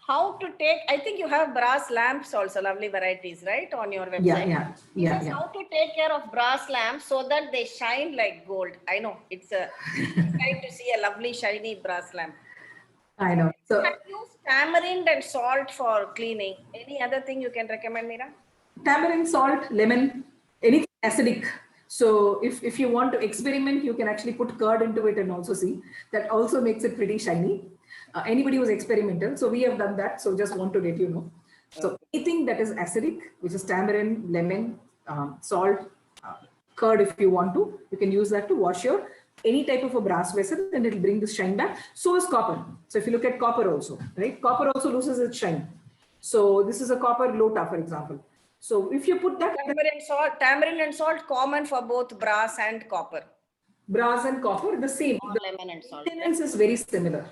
how to take, I think you have brass lamps also, lovely varieties, right, on your website. This is how to take care of brass lamps so that they shine like gold. I know it's a exciting to see a lovely shiny brass lamp. I know. So Use tamarind and salt for cleaning. Any other thing you can recommend, Meera? tamarind, salt, lemon, anything acidic. So if you want to experiment, you can actually put curd into it and also see. That also makes it pretty shiny. Anybody who's experimental. So we have done that. So just want to let you know. So anything that is acidic, which is tamarind, lemon, salt, curd, if you want to, you can use that to wash your any type of a brass vessel and it'll bring this shine back. So is copper. So if you look at copper also, right? Copper also loses its shine. So this is a copper lota, for example. So if you put that tamarind and salt common for both brass and copper. Brass and copper, the same. The lemon and salt. maintenance is very similar.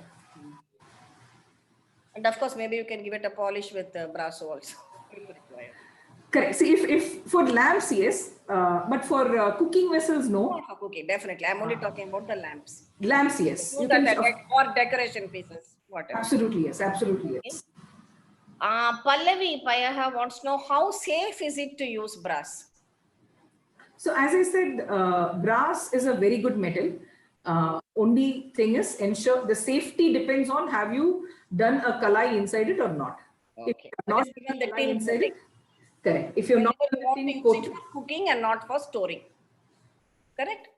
And of course, maybe you can give it a polish with brass also. Correct. See, if for lamps, yes, but for cooking vessels, no. Not for cooking, definitely. I'm only talking about the lamps. Lamps, yes. You can, or decoration pieces, whatever. Absolutely, yes. Absolutely, yes. Pallavi Payaha wants to know how safe is it to use brass? So as I said, brass is a very good metal. Only thing is ensure the safety depends on have you done a kalai inside it or not. Okay. If not given the tin inside it, correct. If you're not tin coating, for cooking and not for storing. Correct?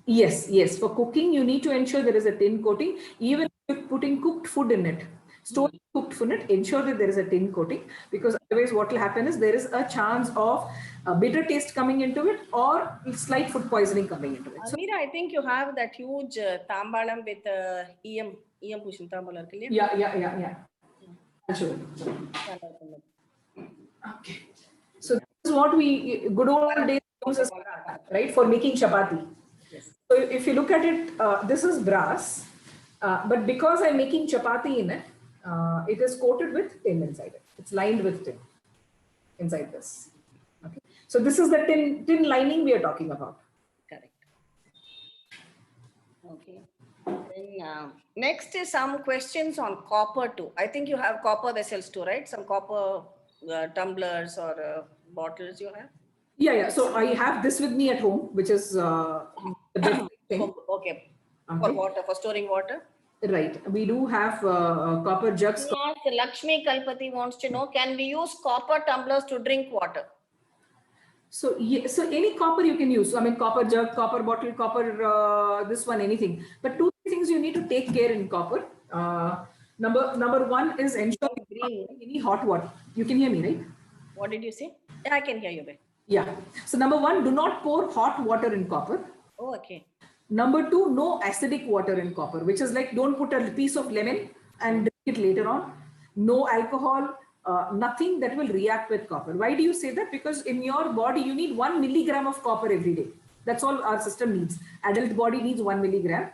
Yes, yes. For cooking, you need to ensure there is a tin coating. Even if you're putting cooked food in it, storing cooked food in it, ensure that there is a tin coating, because otherwise what will happen is there is a chance of a bitter taste coming into it or slight food poisoning coming into it. So, Meera, I think you have that huge tambalam with EM pushing tambalam. Yeah. I'll show you. Okay. So this is what we good old days use as right for making chapati. Yes. So if you look at it, this is brass, but because I'm making chapati in it, it is coated with tin inside it. It's lined with tin inside this. Okay. So this is the tin lining we are talking about. Correct. Okay. Then next is some questions on copper too. I think you have copper vessels too, right? Some copper tumblers or bottles you have? Yeah. So I have this with me at home, which is the best thing. Okay. For water, for storing water? Right. We do have copper jugs. Lakshmi Kalpati wants to know, can we use copper tumblers to drink water? So, so any copper you can use. I mean, copper jug, copper bottle, copper, this one, anything. But two things you need to take care in copper. Number one is ensure any hot water. You can hear me, right? What did you say? Yeah, I can hear you. Yeah. So number one, do not pour hot water in copper. Oh, okay. Number two, no acidic water in copper, which is like don't put a piece of lemon and drink it later on. No alcohol, nothing that will react with copper. Why do you say that? Because in your body, you need 1 milligram of copper every day. That's all our system needs. Adult body needs 1 milligram.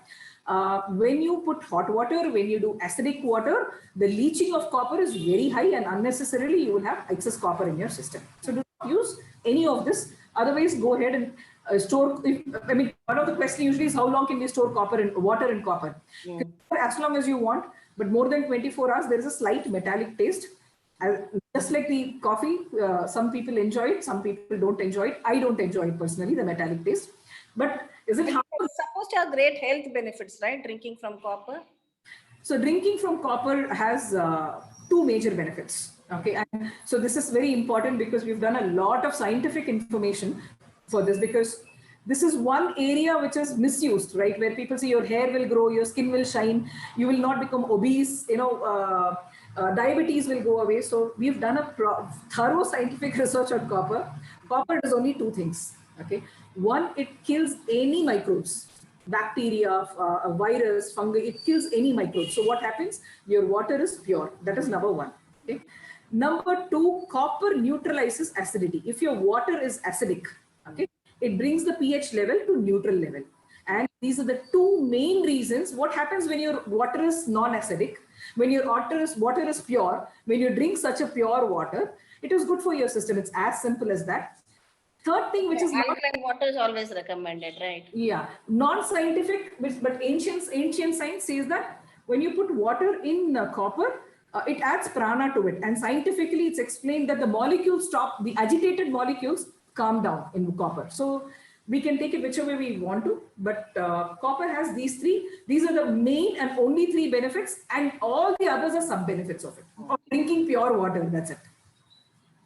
When you put hot water, when you do acidic water, the leaching of copper is very high and unnecessarily you will have excess copper in your system. So do not use any of this. Otherwise, go ahead and store. I mean, one of the questions usually is how long can we store water in copper? As long as you want, but more than 24 hours, there is a slight metallic taste. Just like the coffee, some people enjoy it, some people don't enjoy it. I don't enjoy it personally, the metallic taste. But is it harmful? It's supposed to have great health benefits, right? Drinking from copper. So drinking from copper has two major benefits. Okay, and so this is very important because we've done a lot of scientific information for this, because this is one area which is misused, right? Where people say your hair will grow, your skin will shine, you will not become obese, diabetes will go away. So we've done a thorough scientific research on copper. Copper does only two things. Okay, one, it kills any microbes, bacteria, a virus, fungi. It kills any microbes. So what happens? Your water is pure. That is number one. Okay. Number two, copper neutralizes acidity. If your water is acidic, okay, it brings the pH level to neutral level. And these are the two main reasons. What happens when your water is non-acidic, when your water is pure, when you drink such a pure water, it is good for your system. It's as simple as that. Third thing, which is alkaline water is always recommended, right? Yeah, non-scientific, but ancient science says that when you put water in copper, it adds prana to it. And scientifically, it's explained that the molecules stop, the agitated molecules calm down in copper. So we can take it whichever way we want to, but copper has these three. These are the main and only three benefits, and all the others are sub benefits of it. Or drinking pure water, that's it.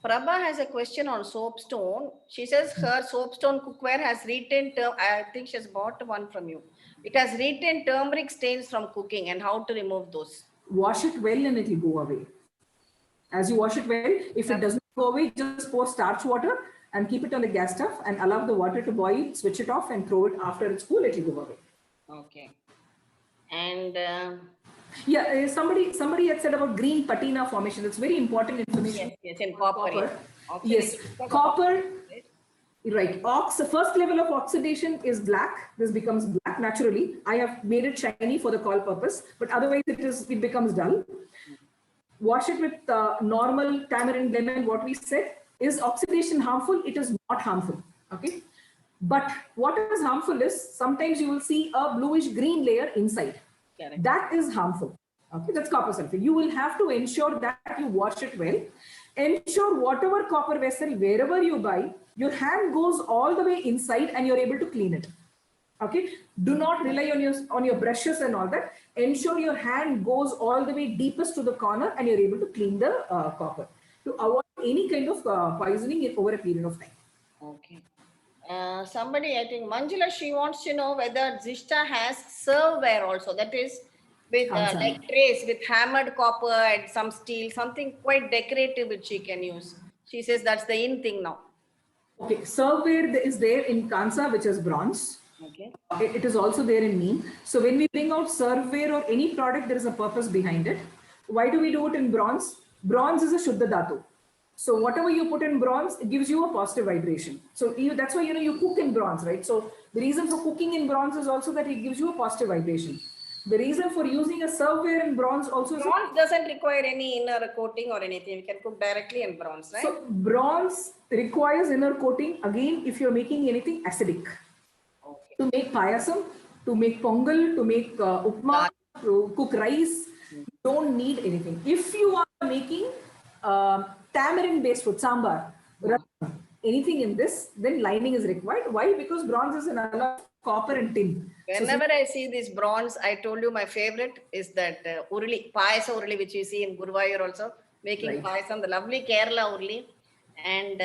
Prabha has a question on soapstone. She says her soapstone cookware has retained, I think she has bought one from you. It has retained turmeric stains from cooking, and how to remove those. Wash it well and it will go away. As you wash it well, if it doesn't go away, just pour starch water and keep it on the gas stove and allow the water to boil, switch it off and throw it after it's cool, it will go away. Okay. And yeah, somebody had said about green patina formation. That's very important information. Yes, in copper. Yes, copper. Right. The first level of oxidation is black. This becomes black naturally. I have made it shiny for the call purpose, but otherwise it becomes dull. Wash it with normal tamarind lemon. What we said, is oxidation harmful? It is not harmful. Okay. But what is harmful is sometimes you will see a bluish green layer inside. Correct. That is harmful. Okay, that's copper sulfate. You will have to ensure that you wash it well. Ensure whatever copper vessel, wherever you buy, your hand goes all the way inside and you're able to clean it. Okay, do not rely on your brushes and all that. Ensure your hand goes all the way deepest to the corner and you're able to clean the copper to avoid any kind of poisoning over a period of time. Okay. Somebody, I think Manjula, she wants to know whether Zishta has serveware also. That is with like trays with hammered copper and some steel, something quite decorative which she can use. She says that's the in thing now. Okay, serveware is there in Kansa, which is bronze. Okay. It is also there in neem. So when we bring out serveware or any product, there is a purpose behind it. Why do we do it in bronze? Bronze is a Shuddha Dhatu. So whatever you put in bronze, it gives you a positive vibration. So that's why you cook in bronze, right? So the reason for cooking in bronze is also that it gives you a positive vibration. The reason for using a serveware in bronze also bronze doesn't require any inner coating or anything. You can cook directly in bronze, right? So bronze requires inner coating again if you're making anything acidic. Okay. To make payasam, to make pongal, to make upma, to cook rice, you don't need anything. If you are making tamarind based food, sambar, anything in this, then lining is required. Why? Because bronze is an alloy of copper and tin. Whenever I see this bronze, I told you my favorite is that urli, payasa urli, which you see in Guruvayur also, making payasam, the lovely Kerala urli. And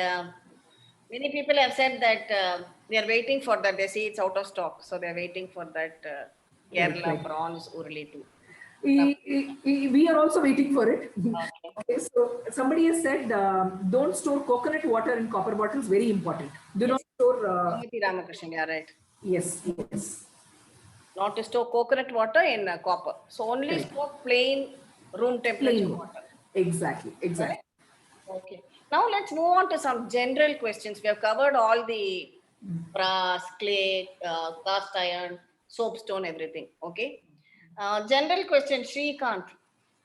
many people have said that they are waiting for that. They see it's out of stock. So they are waiting for that Kerala bronze urli too. We are also waiting for it. Okay, so somebody has said, don't store coconut water in copper bottles. Very important. Do not store. Ramakrishnan, yeah, right. Yes. Not to store coconut water in copper. So only store plain room temperature water. Exactly. Right? Okay. Now let's move on to some general questions. We have covered all the brass, clay, cast iron, soapstone, everything. Okay. General question, Shrikant.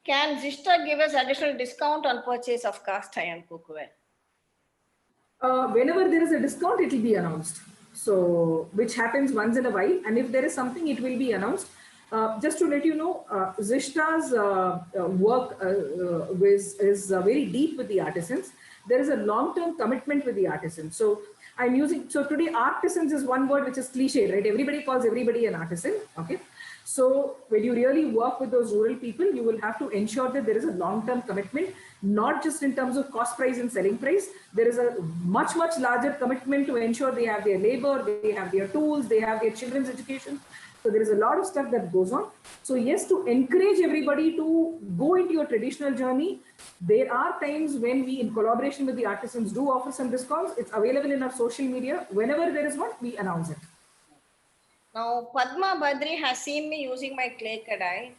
Can Zishta give us additional discount on purchase of cast iron cookware? Whenever there is a discount, it will be announced. So, which happens once in a while. And if there is something, it will be announced. Just to let you know, Zishta's work is very deep with the artisans. There is a long-term commitment with the artisans. So today artisans is one word which is cliche, right? Everybody calls everybody an artisan, okay? So when you really work with those rural people, you will have to ensure that there is a long-term commitment, not just in terms of cost price and selling price. There is a much larger commitment to ensure they have their labor, they have their tools, they have their children's education. So there is a lot of stuff that goes on. So yes, to encourage everybody to go into your traditional journey, there are times when we, in collaboration with the artisans, do offer some discounts. It's available in our social media. Whenever there is one, we announce it. Now, Padma Badri has seen me using my clay kadai,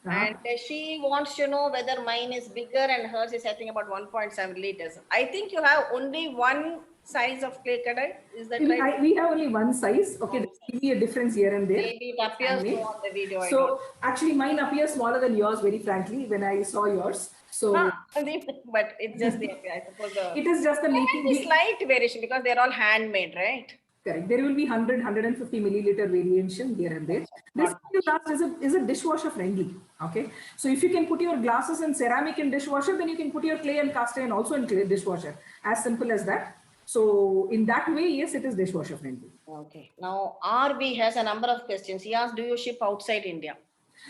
and she wants to know whether mine is bigger and hers is, I think, about 1.7 liters. I think you have only one size of clay kadai. Is that right? We have only one size. Okay, there will be a difference here and there. Maybe it appears more on the video. So actually, mine appears smaller than yours. Very frankly, when I saw yours. So, but it's just the, I suppose it is just the making. Slight variation because they're all handmade, right? Correct. There will be 100, 150 milliliter variation here and there. This glass is a dishwasher friendly. Okay. So if you can put your glasses in ceramic in dishwasher, then you can put your clay and cast iron also in clay dishwasher. As simple as that. So in that way, yes, it is dishwasher friendly. Okay. Now RB has a number of questions. He asked, do you ship outside India?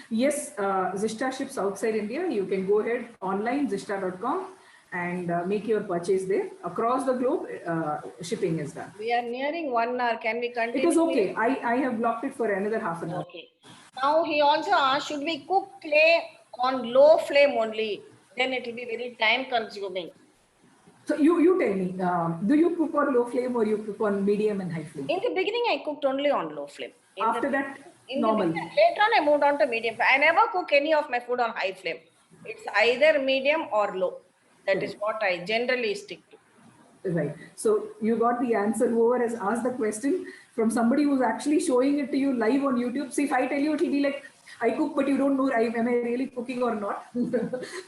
Yes, Zishta ships outside India. You can go ahead online, zishta.com, and make your purchase there. Across the globe, shipping is done. We are nearing 1 hour. Can we continue? It is okay. I have blocked it for another half an hour. Okay. Now he also asked, should we cook clay on low flame only? Then it will be very time consuming. So you tell me, do you cook on low flame or you cook on medium and high flame? In the beginning, I cooked only on low flame. After that, normal. Later on, I moved on to medium. I never cook any of my food on high flame. It's either medium or low. That is what I generally stick to. Right. So you got the answer. Whoever has asked the question from somebody who's actually showing it to you live on YouTube. See, if I tell you, it will be like, I cook, but you don't know, am I really cooking or not?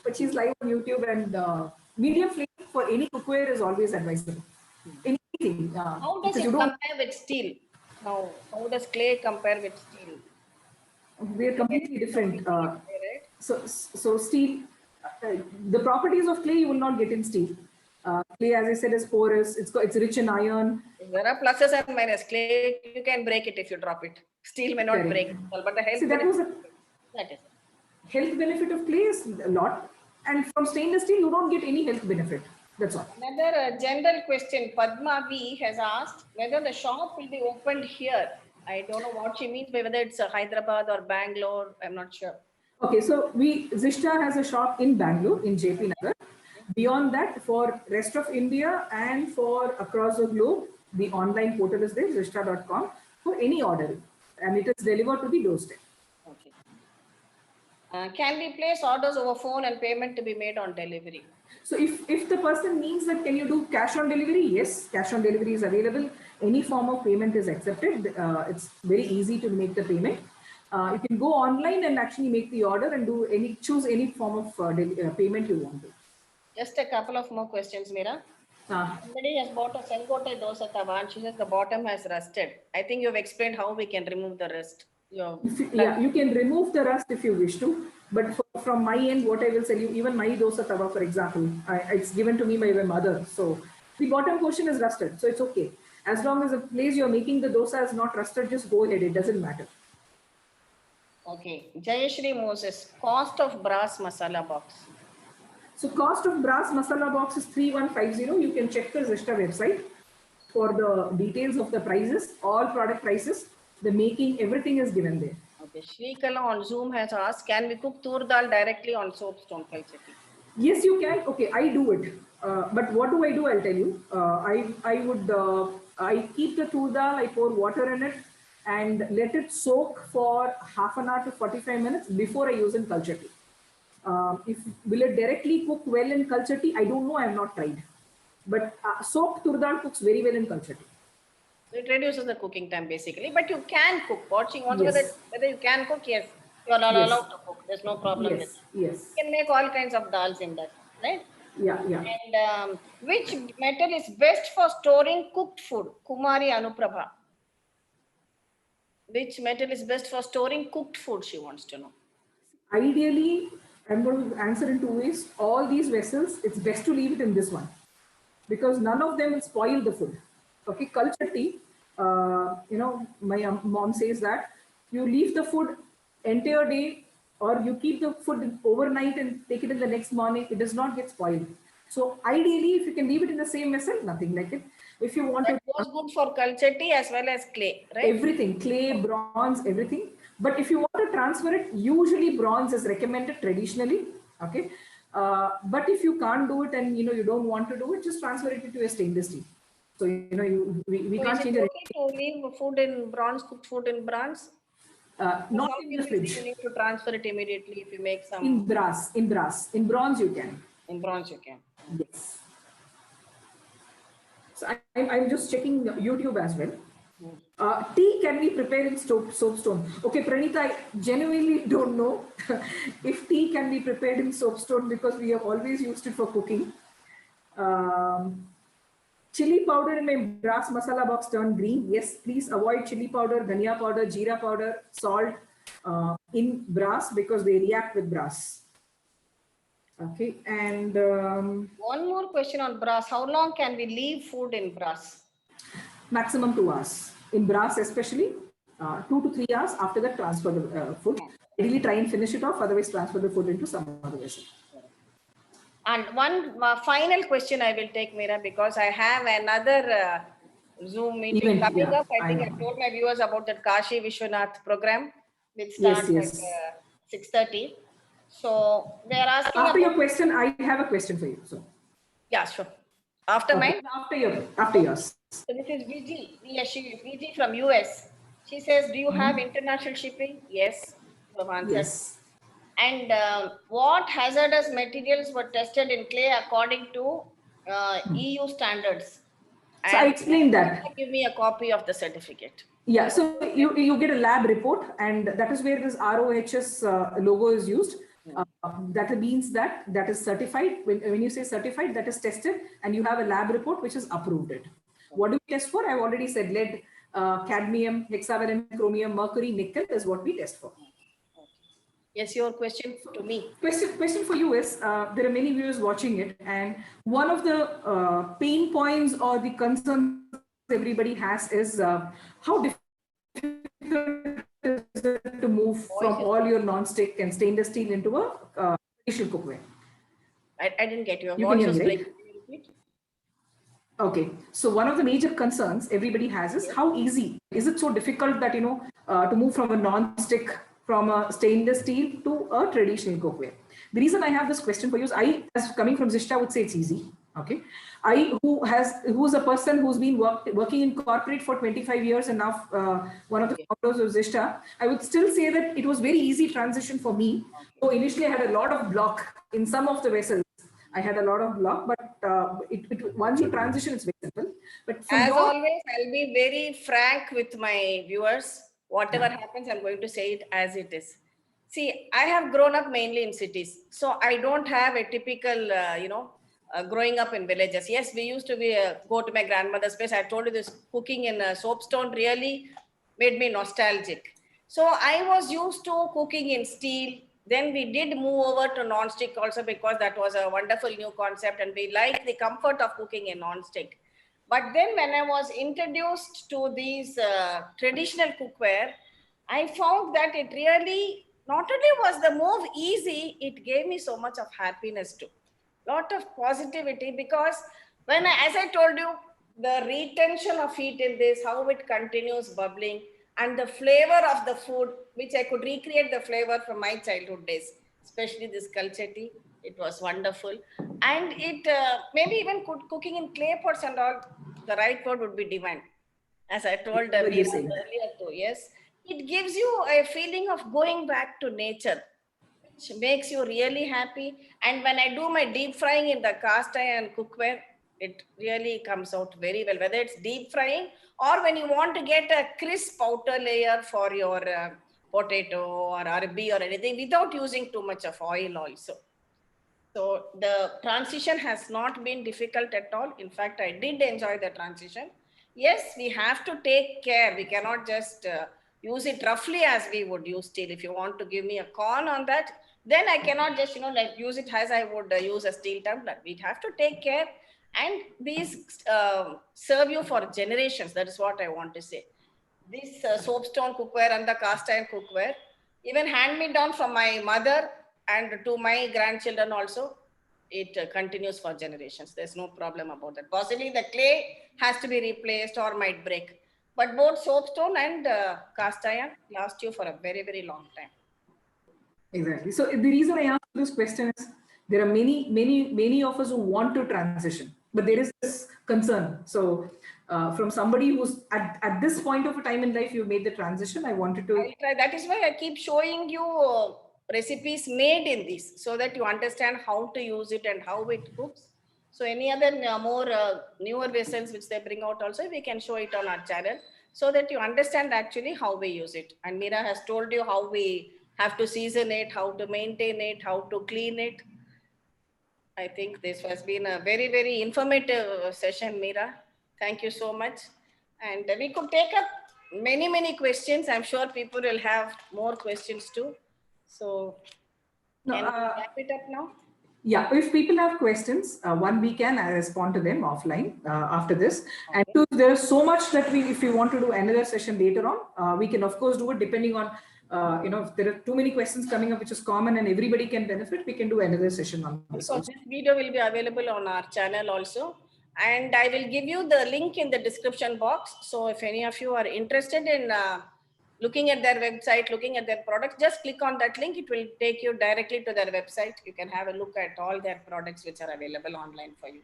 But she's live on YouTube, and medium flame for any cookware is always advisable. Anything. How does it compare with steel? Now, how does clay compare with steel? They are completely different. So steel, the properties of clay you will not get in steel. Clay, as I said, is porous. It's rich in iron. There are pluses and minuses. Clay, you can break it if you drop it. Steel may not break it, but the health. See, that is health benefit of clay is a lot, and from stainless steel you don't get any health benefit. That's all. Another general question. Padma V has asked whether the shop will be opened here. I don't know what she means by whether it's Hyderabad or Bangalore. I'm not sure. Okay, so Zishta has a shop in Bangalore, in JP Nagar. Beyond that, for rest of India and for across the globe, the online portal is there, zishta.com, for any order, and it is delivered to the doorstep. Okay. Can we place orders over phone and payment to be made on delivery? So if the person means that can you do cash on delivery? Yes, cash on delivery is available. Any form of payment is accepted. It's very easy to make the payment. You can go online and actually make the order and choose any form of payment you want to. Just a couple of more questions, Meera. Somebody has bought a Sengote dosa tawa and she says the bottom has rusted. I think you've explained how we can remove the rust. You can remove the rust if you wish to, but from my end, what I will tell you, even my dosa tawa, for example, it's given to me by my mother. So the bottom portion is rusted, so it's okay. As long as the place you're making the dosa is not rusted, just go ahead, it doesn't matter. Okay, Jayashri Moses, cost of brass masala box. So cost of brass masala box is 3150. You can check the Zishta website for the details of the prices, all product prices, the making, everything is given there. Okay, Shrikala on Zoom has asked, can we cook tur dal directly on soapstone? Yes, you can. Okay, I do it. But what do? I'll tell you. I keep the tur dal, I pour water in it and let it soak for half an hour to 45 minutes before I use in culture tea. Will it directly cook well in culture tea? I don't know, I have not tried. But soaked tur dal cooks very well in culture tea. So it reduces the cooking time basically, but you can cook. Watching whether you can cook, yes, you are not allowed to cook. There's no problem with it. Yes. You can make all kinds of dals in that, right? Yeah. And which metal is best for storing cooked food? Kumari Anuprabha. Which metal is best for storing cooked food, she wants to know. Ideally, I'm going to answer in two ways. All these vessels, it's best to leave it in this one because none of them will spoil the food. Okay, culture tea, my mom says that you leave the food entire day or you keep the food overnight and take it in the next morning, it does not get spoiled. So ideally, if you can leave it in the same vessel, nothing like it. If you want that goes good for culture tea as well as clay, right? Everything, clay, bronze, everything. But if you want to transfer it, usually bronze is recommended traditionally. Okay, but if you can't do it and you don't want to do it, just transfer it into a stainless steel. So we can't change it. Okay to leave food in bronze, cooked food in bronze. Not in the fridge. You need to transfer it immediately if you make some. In brass. In bronze you can. In bronze you can. Yes. So I'm just checking YouTube as well. Tea can be prepared in soapstone. Okay, Pranita, I genuinely don't know if tea can be prepared in soapstone because we have always used it for cooking. Chili powder in my brass masala box turned green. Yes, please avoid chili powder, dhania powder, jeera powder, salt in brass because they react with brass. Okay, and one more question on brass. How long can we leave food in brass? maximum 2 hours. In brass especially, 2 to 3 hours after that transfer the food. Really try and finish it off, otherwise transfer the food into some other vessel. And one final question I will take, Meera, because I have another Zoom meeting coming up. I think I told my viewers about that Kashi Vishwanath program, which starts at 6:30. So they are asking after about, your question, I have a question for you. So yeah, sure. After mine? After yours. So this is VG. Yes, she is VG from US. She says, do you have international shipping? Yes, you have answered. Yes. And what hazardous materials were tested in clay according to EU standards? So I explained that. Give me a copy of the certificate. Yeah, so you get a lab report, and that is where this ROHS logo is used. That means that is certified. When you say certified, that is tested, and you have a lab report which is approved it. What do we test for? I've already said lead, cadmium, hexavalent, chromium, mercury, nickel is what we test for. Yes, your question to me. Question for you is, there are many viewers watching it, and one of the pain points or the concerns everybody has is how difficult is it to move from all your non-stick and stainless steel into a traditional cookware? I didn't get your voice. You can hear me, right? Okay, so one of the major concerns everybody has is how easy is it so difficult that to move from a non-stick, from a stainless steel to a traditional cookware. The reason I have this question for you is I, as coming from Zishta, would say it's easy. Okay, who's a person who's been working in corporate for 25 years and now one of the founders of Zishta, I would still say that it was very easy transition for me. So initially I had a lot of block in some of the vessels. I had a lot of block, but once you transition, it's very simple. But as always, I'll be very frank with my viewers. Whatever happens, I'm going to say it as it is. See, I have grown up mainly in cities, so I don't have a typical, growing up in villages. Yes, we used to go to my grandmother's place. I told you this, cooking in Soapstone really made me nostalgic. So I was used to cooking in steel. Then we did move over to non-stick also because that was a wonderful new concept and we like the comfort of cooking in non-stick. But then when I was introduced to these traditional cookware, I found that it really not only was the move easy, it gave me so much of happiness too. Lot of positivity because as I told you, the retention of heat in this, how it continues bubbling, and the flavor of the food, which I could recreate the flavor from my childhood days, especially this culture tea. It was wonderful. And it maybe even cooking in clay pots and all, the right word would be divine. As I told earlier too, yes. It gives you a feeling of going back to nature, which makes you really happy. And when I do my deep frying in the cast iron cookware, it really comes out very well, whether it's deep frying or when you want to get a crisp outer layer for your potato or arbi or anything without using too much of oil also. So the transition has not been difficult at all. In fact, I did enjoy the transition. Yes, we have to take care. We cannot just use it roughly as we would use steel. If you want to give me a con on that, then I cannot just, like use it as I would use a steel tumbler. We have to take care, and these serve you for generations. That is what I want to say. This soapstone cookware and the cast iron cookware, even hand me down from my mother and to my grandchildren also, it continues for generations. There's no problem about that. Possibly the clay has to be replaced or might break, but both soapstone and cast iron last you for a very, very long time. Exactly. So the reason I asked this question is there are many of us who want to transition, but there is this concern. So from somebody who's at this point of a time in life, you made the transition. I wanted to. I'll try. That is why I keep showing you recipes made in this so that you understand how to use it and how it cooks. So any other more newer vessels which they bring out also, we can show it on our channel so that you understand actually how we use it. And Meera has told you how we have to season it, how to maintain it, how to clean it. I think this has been a very, very informative session, Meera. Thank you so much. And we could take up many questions. I'm sure people will have more questions too. So No, can we wrap it up now? Yeah, if people have questions, one we can respond to them offline after this. And two, there's so much that if you want to do another session later on, we can of course do it depending on, if there are too many questions coming up, which is common and everybody can benefit, we can do another session on this So also. this video will be available on our channel also. And I will give you the link in the description box. So if any of you are interested in looking at their website, looking at their products, just click on that link. It will take you directly to their website. You can have a look at all their products which are available online for you.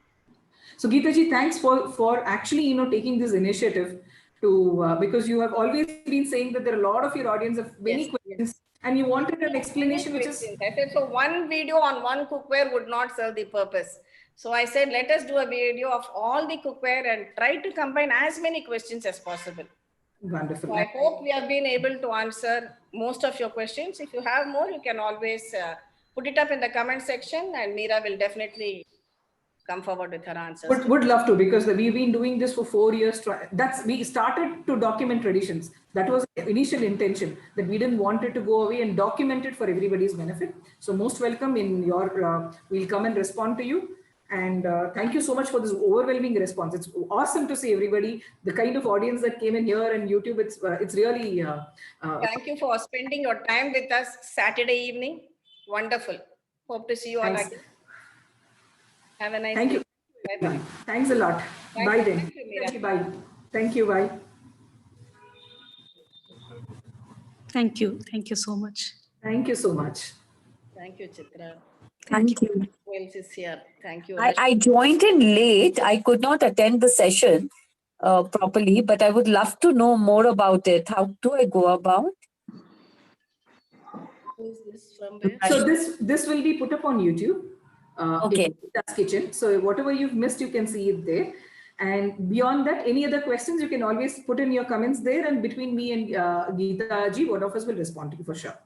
So Gita ji, thanks for actually taking this initiative to because you have always been saying that there are a lot of your audience have many questions and you wanted an explanation which is. I said, so one video on one cookware would not serve the purpose. So I said, let us do a video of all the cookware and try to combine as many questions as possible. Wonderful. So I hope we have been able to answer most of your questions. If you have more, you can always put it up in the comment section and Meera will definitely come forward with her answers. Would love to, because we've been doing this for 4 years. We started to document traditions. That was the initial intention, that we didn't want it to go away and document it for everybody's benefit. So most welcome in your, we'll come and respond to you. And thank you so much for this overwhelming response. It's awesome to see everybody, the kind of audience that came in here and YouTube. It's really. Thank you for spending your time with us Saturday evening. Wonderful. Hope to see you all again. Have a nice day. Thank you. Bye-bye. Thanks a lot. Bye then. Thank you, Meera. Thank you. Bye. Thank you. Bye. Thank you. Thank you so much. Thank you so much. Thank you, Chitra. Thank you. Who else is here? Thank you. I joined in late. I could not attend the session properly, but I would love to know more about it. How do I go about? Who is this from where? So this will be put up on YouTube. Okay. That's kitchen. So whatever you've missed, you can see it there. And beyond that, any other questions, you can always put in your comments there. And between me and Gita ji, one of us will respond to you for sure.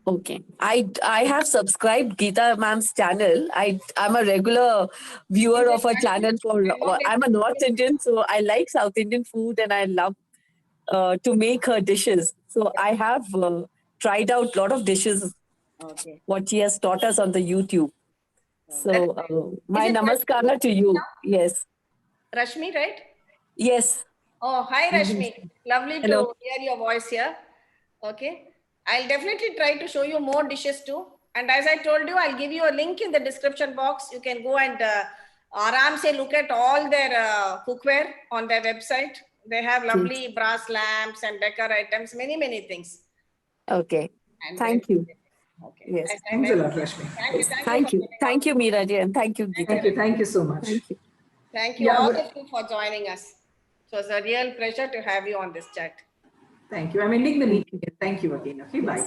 Okay. I have subscribed Gita ma'am's channel. I'm a regular viewer of her channel I'm a North Indian, so I like South Indian food and I love to make her dishes. So I have tried out a lot of dishes, what she has taught us on the YouTube. So my namaskara to you. Yes. Rashmi, right? Yes. Oh, hi Rashmi. Lovely Hello. to hear your voice here. Okay. I'll definitely try to show you more dishes too. And as I told you, I'll give you a link in the description box. You can go and aram se look at all their cookware on their website. They have lovely brass lamps and decor items, many things. Okay. And Thank you. Okay. Yes. Thanks a lot, Rashmi. Thank you. Thank you, Meera ji, and thank you, Gita. Thank you so much. Thank you. Thank you all of you for joining us. It was a real pleasure to have you on this chat. Thank you. I'm ending the meeting. Thank you again. Okay, bye.